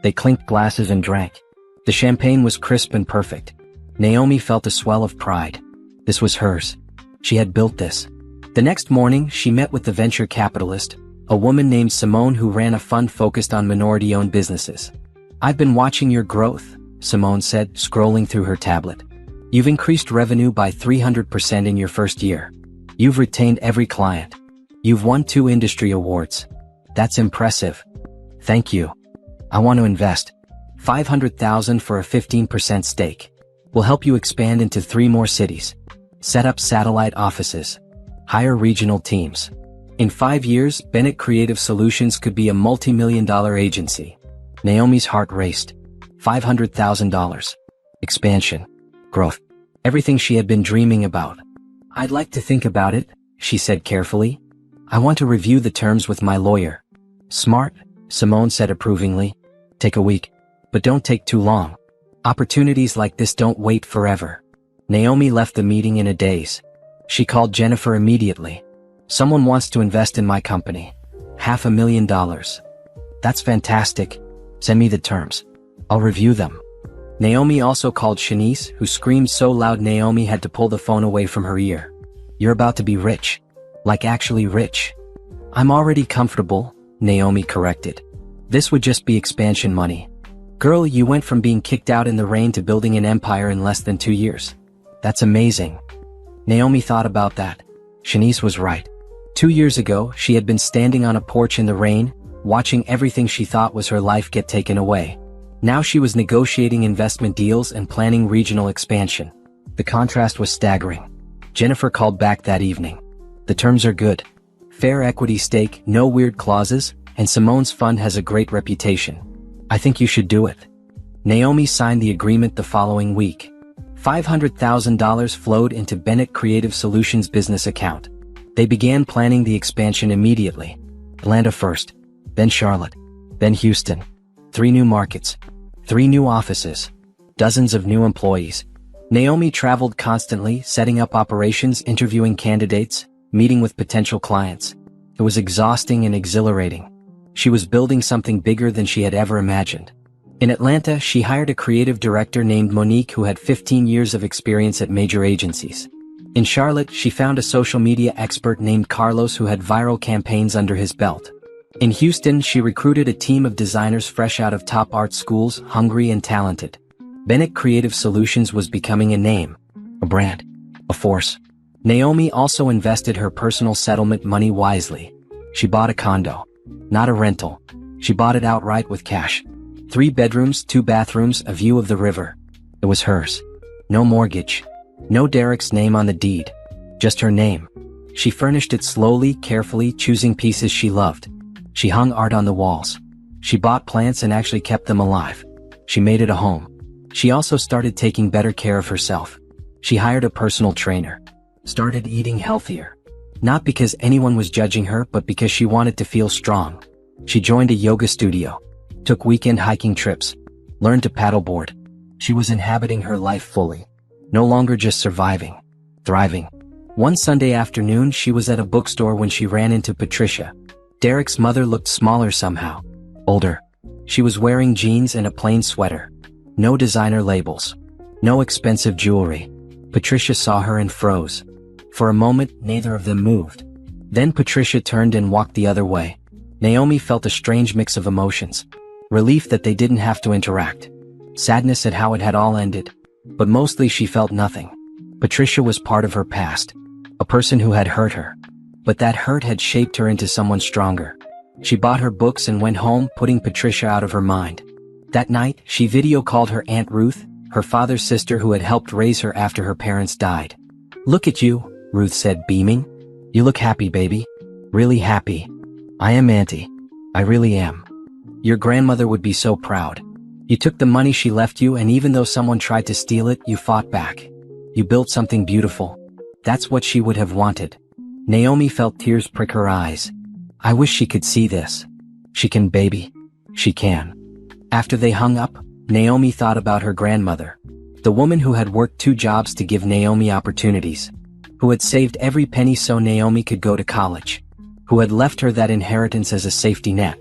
They clinked glasses and drank. The champagne was crisp and perfect. Naomi felt a swell of pride. This was hers. She had built this. The next morning, she met with the venture capitalist, a woman named Simone who ran a fund focused on minority-owned businesses. "I've been watching your growth," Simone said, scrolling through her tablet. "You've increased revenue by 300% in your first year. You've retained every client. You've won 2 industry awards. That's impressive. Thank you. I want to invest $500,000 for a 15% stake. We'll help you expand into 3 more cities. Set up satellite offices. Hire regional teams. In 5 years, Bennett Creative Solutions could be a multi-million-dollar agency." Naomi's heart raced. $500,000. Expansion. Growth. Everything she had been dreaming about. "I'd like to think about it," she said carefully. "I want to review the terms with my lawyer." "Smart," Simone said approvingly. "Take a week. But don't take too long. Opportunities like this don't wait forever." Naomi left the meeting in a daze. She called Jennifer immediately. "Someone wants to invest in my company. $500,000. That's fantastic. Send me the terms. I'll review them." Naomi also called Shanice, who screamed so loud Naomi had to pull the phone away from her ear. "You're about to be rich. Like actually rich." "I'm already comfortable," Naomi corrected. "This would just be expansion money." "Girl, you went from being kicked out in the rain to building an empire in less than 2 years. That's amazing." Naomi thought about that. Shanice was right. 2 years ago, she had been standing on a porch in the rain, watching everything she thought was her life get taken away. Now she was negotiating investment deals and planning regional expansion. The contrast was staggering. Jennifer called back that evening. "The terms are good. Fair equity stake, no weird clauses, and Simone's fund has a great reputation. I think you should do it." Naomi signed the agreement the following week. $500,000 flowed into Bennett Creative Solutions' business account. They began planning the expansion immediately. Atlanta first, then Charlotte, then Houston. 3 new markets, 3 new offices, dozens of new employees. Naomi traveled constantly, setting up operations, interviewing candidates, meeting with potential clients. It was exhausting and exhilarating. She was building something bigger than she had ever imagined. In Atlanta, she hired a creative director named Monique who had 15 years of experience at major agencies. In Charlotte, she found a social media expert named Carlos who had viral campaigns under his belt. In Houston, she recruited a team of designers fresh out of top art schools, hungry and talented. Bennett Creative Solutions was becoming a name, a brand, a force. Naomi also invested her personal settlement money wisely. She bought a condo. Not a rental. She bought it outright with cash. 3 bedrooms, 2 bathrooms, a view of the river. It was hers. No mortgage. No Derek's name on the deed. Just her name. She furnished it slowly, carefully, choosing pieces she loved. She hung art on the walls. She bought plants and actually kept them alive. She made it a home. She also started taking better care of herself. She hired a personal trainer. Started eating healthier. Not because anyone was judging her, but because she wanted to feel strong. She joined a yoga studio. Took weekend hiking trips. Learned to paddleboard. She was inhabiting her life fully. No longer just surviving. Thriving. One Sunday afternoon, she was at a bookstore when she ran into Patricia. Derek's mother looked smaller somehow. Older. She was wearing jeans and a plain sweater. No designer labels. No expensive jewelry. Patricia saw her and froze. For a moment, neither of them moved. Then Patricia turned and walked the other way. Naomi felt a strange mix of emotions. Relief that they didn't have to interact. Sadness at how it had all ended. But mostly she felt nothing. Patricia was part of her past. A person who had hurt her. But that hurt had shaped her into someone stronger. She bought her books and went home, putting Patricia out of her mind. That night, she video called her Aunt Ruth, her father's sister who had helped raise her after her parents died. "Look at you," Ruth said, beaming. "You look happy, baby. Really happy." "I am, Auntie. I really am. Your grandmother would be so proud. You took the money she left you, and even though someone tried to steal it, you fought back. You built something beautiful. That's what she would have wanted." Naomi felt tears prick her eyes. "I wish she could see this. She can, baby. She can." After they hung up, Naomi thought about her grandmother. The woman who had worked 2 jobs to give Naomi opportunities. Who had saved every penny so Naomi could go to college. Who had left her that inheritance as a safety net.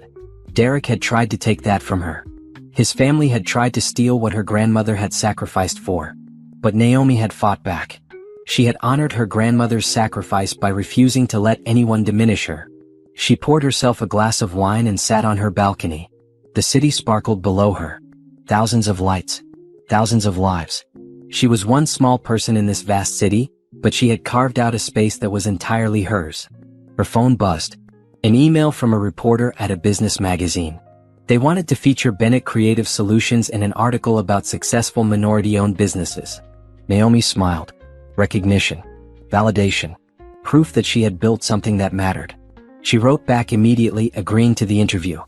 Derek had tried to take that from her. His family had tried to steal what her grandmother had sacrificed for. But Naomi had fought back. She had honored her grandmother's sacrifice by refusing to let anyone diminish her. She poured herself a glass of wine and sat on her balcony. The city sparkled below her. Thousands of lights. Thousands of lives. She was one small person in this vast city, but she had carved out a space that was entirely hers. Her phone buzzed. An email from a reporter at a business magazine. They wanted to feature Bennett Creative Solutions in an article about successful minority-owned businesses. Naomi smiled. Recognition. Validation. Proof that she had built something that mattered. She wrote back immediately, agreeing to the interview.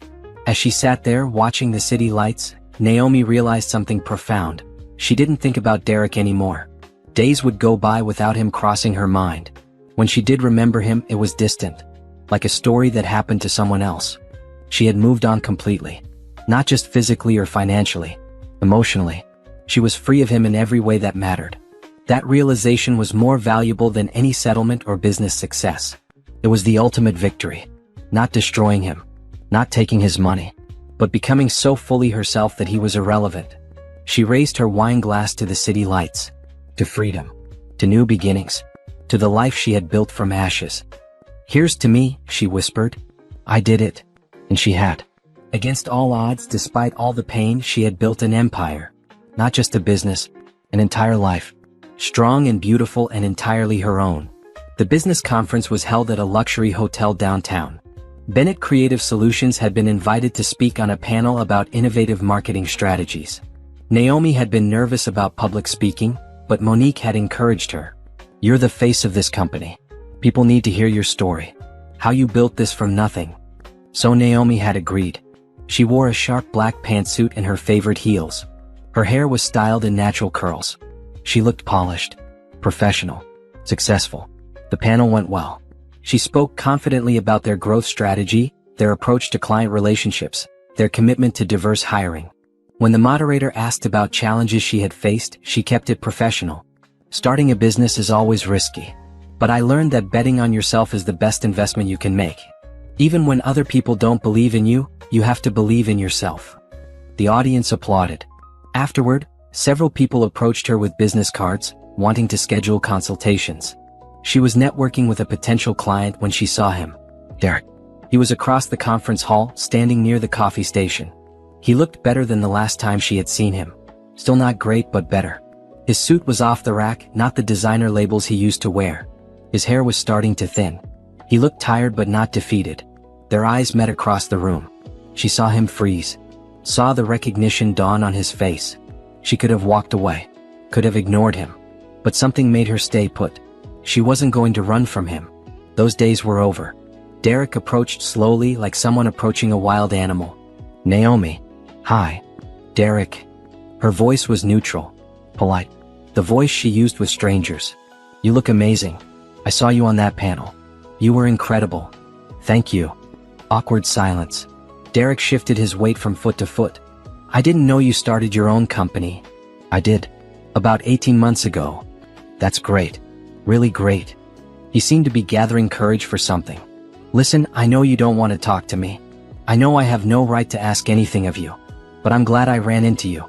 As she sat there watching the city lights, Naomi realized something profound. She didn't think about Derek anymore. Days would go by without him crossing her mind. When she did remember him, it was distant. Like a story that happened to someone else. She had moved on completely. Not just physically or financially. Emotionally. She was free of him in every way that mattered. That realization was more valuable than any settlement or business success. It was the ultimate victory. Not destroying him. Not taking his money. But becoming so fully herself that he was irrelevant. She raised her wine glass to the city lights. To freedom. To new beginnings. To the life she had built from ashes. "Here's to me," she whispered. "I did it." And she had. Against all odds, despite all the pain, she had built an empire. Not just a business, an entire life. Strong and beautiful and entirely her own. The business conference was held at a luxury hotel downtown. Bennett Creative Solutions had been invited to speak on a panel about innovative marketing strategies. Naomi had been nervous about public speaking, but Monique had encouraged her. "You're the face of this company. People need to hear your story. How you built this from nothing." So Naomi had agreed. She wore a sharp black pantsuit and her favorite heels. Her hair was styled in natural curls. She looked polished, professional, successful. The panel went well. She spoke confidently about their growth strategy, their approach to client relationships, their commitment to diverse hiring. When the moderator asked about challenges she had faced, she kept it professional. "Starting a business is always risky. But I learned that betting on yourself is the best investment you can make. Even when other people don't believe in you, you have to believe in yourself." The audience applauded. Afterward, several people approached her with business cards, wanting to schedule consultations. She was networking with a potential client when she saw him. Derek. He was across the conference hall, standing near the coffee station. He looked better than the last time she had seen him. Still not great, but better. His suit was off the rack, not the designer labels he used to wear. His hair was starting to thin. He looked tired but not defeated. Their eyes met across the room. She saw him freeze. Saw the recognition dawn on his face. She could have walked away. Could have ignored him. But something made her stay put. She wasn't going to run from him. Those days were over. Derek approached slowly, like someone approaching a wild animal. "Naomi." "Hi." "Derek." Her voice was neutral. Polite. The voice she used with strangers. "You look amazing. I saw you on that panel. You were incredible." "Thank you." Awkward silence. Derek shifted his weight from foot to foot. "I didn't know you started your own company." "I did. About 18 months ago." "That's great. Really great." He seemed to be gathering courage for something. "Listen, I know you don't want to talk to me. I know I have no right to ask anything of you. But I'm glad I ran into you.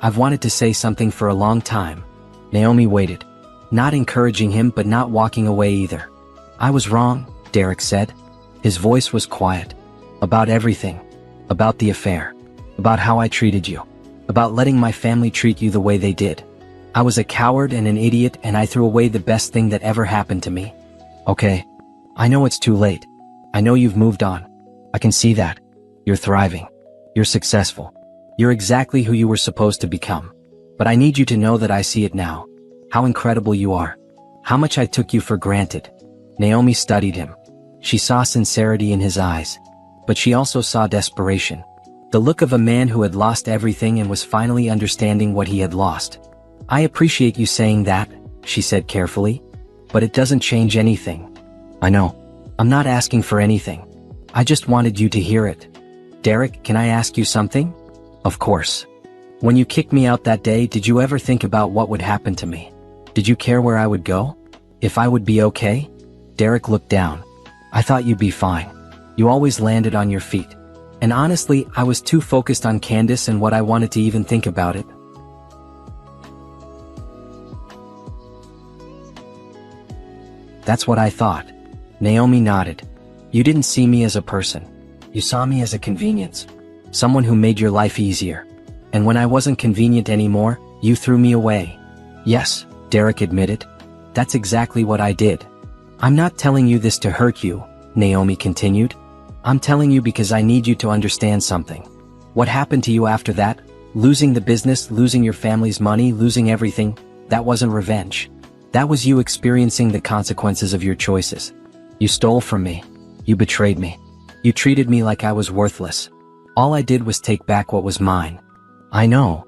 I've wanted to say something for a long time." Naomi waited. Not encouraging him but not walking away either. "I was wrong," Derek said. His voice was quiet. "About everything. About the affair. About how I treated you. About letting my family treat you the way they did. I was a coward and an idiot, and I threw away the best thing that ever happened to me. Okay. I know it's too late. I know you've moved on. I can see that. You're thriving. You're successful. You're exactly who you were supposed to become. But I need you to know that I see it now. How incredible you are. How much I took you for granted." Naomi studied him. She saw sincerity in his eyes. But she also saw desperation. The look of a man who had lost everything and was finally understanding what he had lost. "I appreciate you saying that," she said carefully. "But it doesn't change anything." "I know. I'm not asking for anything. I just wanted you to hear it." "Derek, can I ask you something?" "Of course." "When you kicked me out that day, did you ever think about what would happen to me? Did you care where I would go? If I would be okay?" Derek looked down. "I thought you'd be fine. You always landed on your feet. And honestly, I was too focused on Candace and what I wanted to even think about it. That's what I thought. Naomi nodded. You didn't see me as a person. You saw me as a convenience. Someone who made your life easier. And when I wasn't convenient anymore, you threw me away. Yes, Derek admitted. That's exactly what I did. I'm not telling you this to hurt you, Naomi continued. I'm telling you because I need you to understand something. What happened to you after that, losing the business, losing your family's money, losing everything, that wasn't revenge. That was you experiencing the consequences of your choices. You stole from me. You betrayed me. You treated me like I was worthless. All I did was take back what was mine. I know.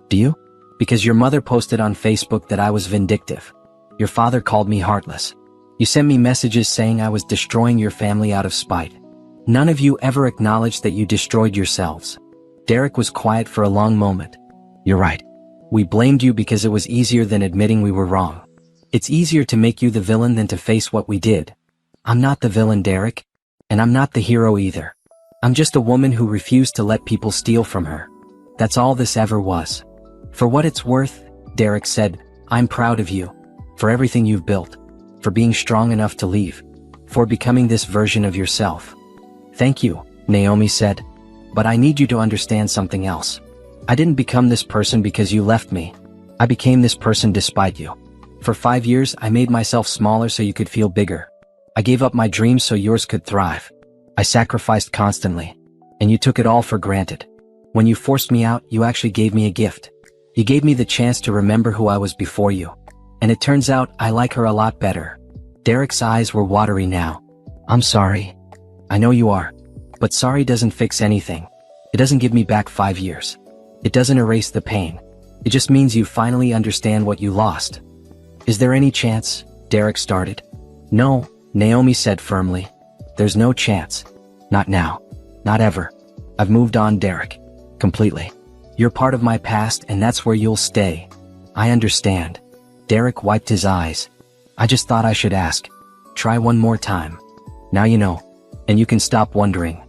Do you? Because your mother posted on Facebook that I was vindictive. Your father called me heartless. You sent me messages saying I was destroying your family out of spite. None of you ever acknowledged that you destroyed yourselves. Derek was quiet for a long moment. You're right. We blamed you because it was easier than admitting we were wrong. It's easier to make you the villain than to face what we did. I'm not the villain, Derek. And I'm not the hero either. I'm just a woman who refused to let people steal from her. That's all this ever was. For what it's worth, Derek said, I'm proud of you. For everything you've built. For being strong enough to leave. For becoming this version of yourself. Thank you, Naomi said. But I need you to understand something else. I didn't become this person because you left me. I became this person despite you. For 5 years, I made myself smaller so you could feel bigger. I gave up my dreams so yours could thrive. I sacrificed constantly. And you took it all for granted. When you forced me out, you actually gave me a gift. You gave me the chance to remember who I was before you. And it turns out I like her a lot better. Derek's eyes were watery now. I'm sorry. I know you are. But sorry doesn't fix anything. It doesn't give me back 5 years. It doesn't erase the pain. It just means you finally understand what you lost. Is there any chance? Derek started. No, Naomi said firmly. There's no chance. Not now. Not ever. I've moved on, Derek. Completely. You're part of my past and that's where you'll stay. I understand. Derek wiped his eyes. I just thought I should ask. Try one more time. Now you know. And you can stop wondering.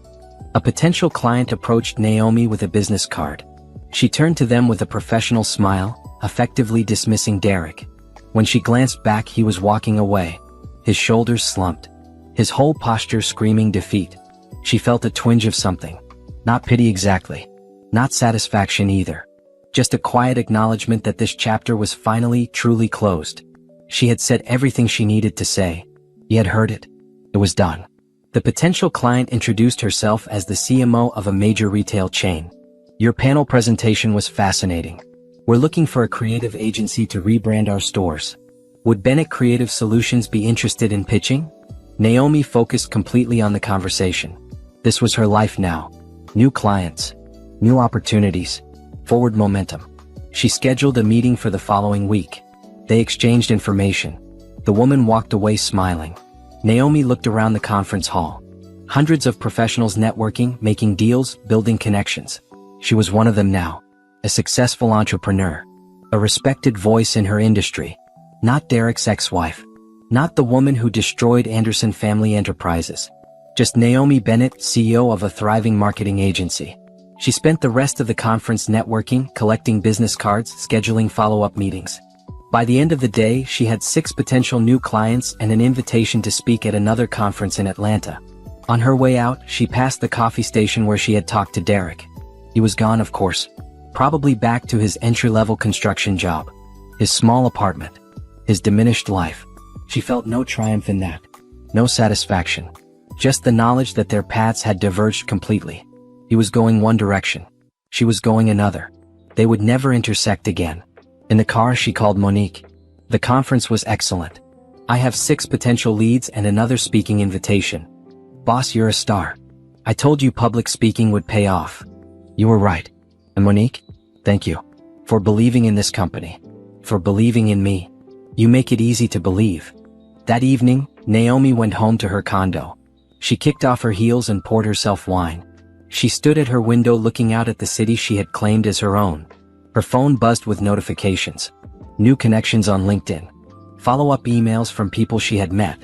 A potential client approached Naomi with a business card. She turned to them with a professional smile, effectively dismissing Derek. When she glanced back, he was walking away. His shoulders slumped. His whole posture screaming defeat. She felt a twinge of something. Not pity exactly. Not satisfaction either. Just a quiet acknowledgement that this chapter was finally, truly closed. She had said everything she needed to say. He had heard it. It was done. The potential client introduced herself as the CMO of a major retail chain. Your panel presentation was fascinating. We're looking for a creative agency to rebrand our stores. Would Bennett Creative Solutions be interested in pitching? Naomi focused completely on the conversation. This was her life now. New clients. New opportunities. Forward momentum. She scheduled a meeting for the following week. They exchanged information. The woman walked away smiling. Naomi looked around the conference hall. Hundreds of professionals networking, making deals, building connections. She was one of them now. A successful entrepreneur. A respected voice in her industry. Not Derek's ex-wife. Not the woman who destroyed Anderson Family Enterprises. Just Naomi Bennett, CEO of a thriving marketing agency. She spent the rest of the conference networking, collecting business cards, scheduling follow-up meetings. By the end of the day, she had 6 potential new clients and an invitation to speak at another conference in Atlanta. On her way out, she passed the coffee station where she had talked to Derek. He was gone, of course. Probably back to his entry-level construction job. His small apartment. His diminished life. She felt no triumph in that. No satisfaction. Just the knowledge that their paths had diverged completely. He was going one direction. She was going another. They would never intersect again. In the car, she called Monique. The conference was excellent. I have 6 potential leads and another speaking invitation. Boss, you're a star. I told you public speaking would pay off. You were right. And Monique, thank you. For believing in this company. For believing in me. You make it easy to believe. That evening, Naomi went home to her condo. She kicked off her heels and poured herself wine. She stood at her window looking out at the city she had claimed as her own. Her phone buzzed with notifications. New connections on LinkedIn. Follow-up emails from people she had met.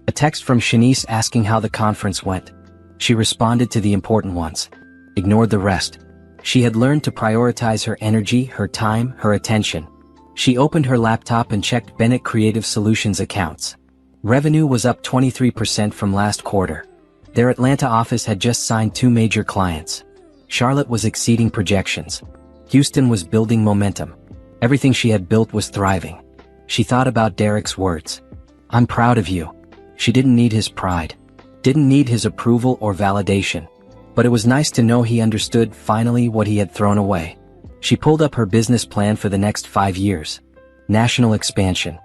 A text from Shanice asking how the conference went. She responded to the important ones. ignored the rest. She had learned to prioritize her energy, her time, her attention. She opened her laptop and checked Bennett Creative Solutions accounts. Revenue was up 23% from last quarter. Their Atlanta office had just signed 2 major clients. Charlotte was exceeding projections. Houston was building momentum. Everything she had built was thriving. She thought about Derek's words. "I'm proud of you." She didn't need his pride. Didn't need his approval or validation. But it was nice to know he understood finally what he had thrown away. She pulled up her business plan for the next 5 years. National expansion.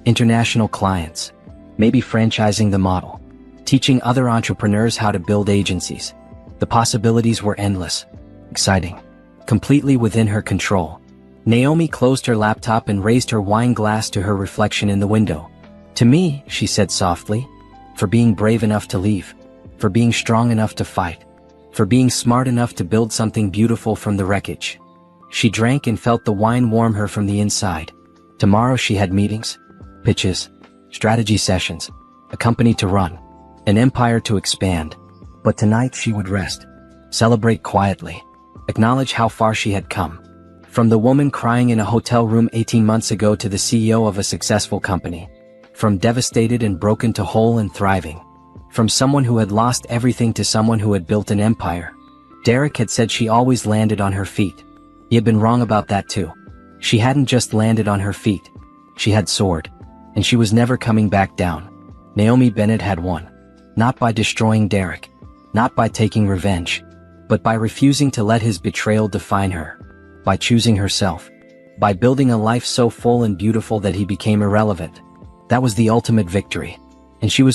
International clients. Maybe franchising the model. Teaching other entrepreneurs how to build agencies. The possibilities were endless. Exciting. Completely within her control. Naomi closed her laptop and raised her wine glass to her reflection in the window. "To me," she said softly, "for being brave enough to leave. For being strong enough to fight. For being smart enough to build something beautiful from the wreckage." She drank and felt the wine warm her from the inside. Tomorrow she had meetings, pitches, strategy sessions, a company to run, an empire to expand. But tonight she would rest. Celebrate quietly. Acknowledge how far she had come. From the woman crying in a hotel room 18 months ago to the CEO of a successful company. From devastated and broken to whole and thriving. From someone who had lost everything to someone who had built an empire. Derek had said she always landed on her feet. He had been wrong about that too. She hadn't just landed on her feet. She had soared. And she was never coming back down. Naomi Bennett had won. Not by destroying Derek. Not by taking revenge. But by refusing to let his betrayal define her. By choosing herself. By building a life so full and beautiful that he became irrelevant. That was the ultimate victory. And she was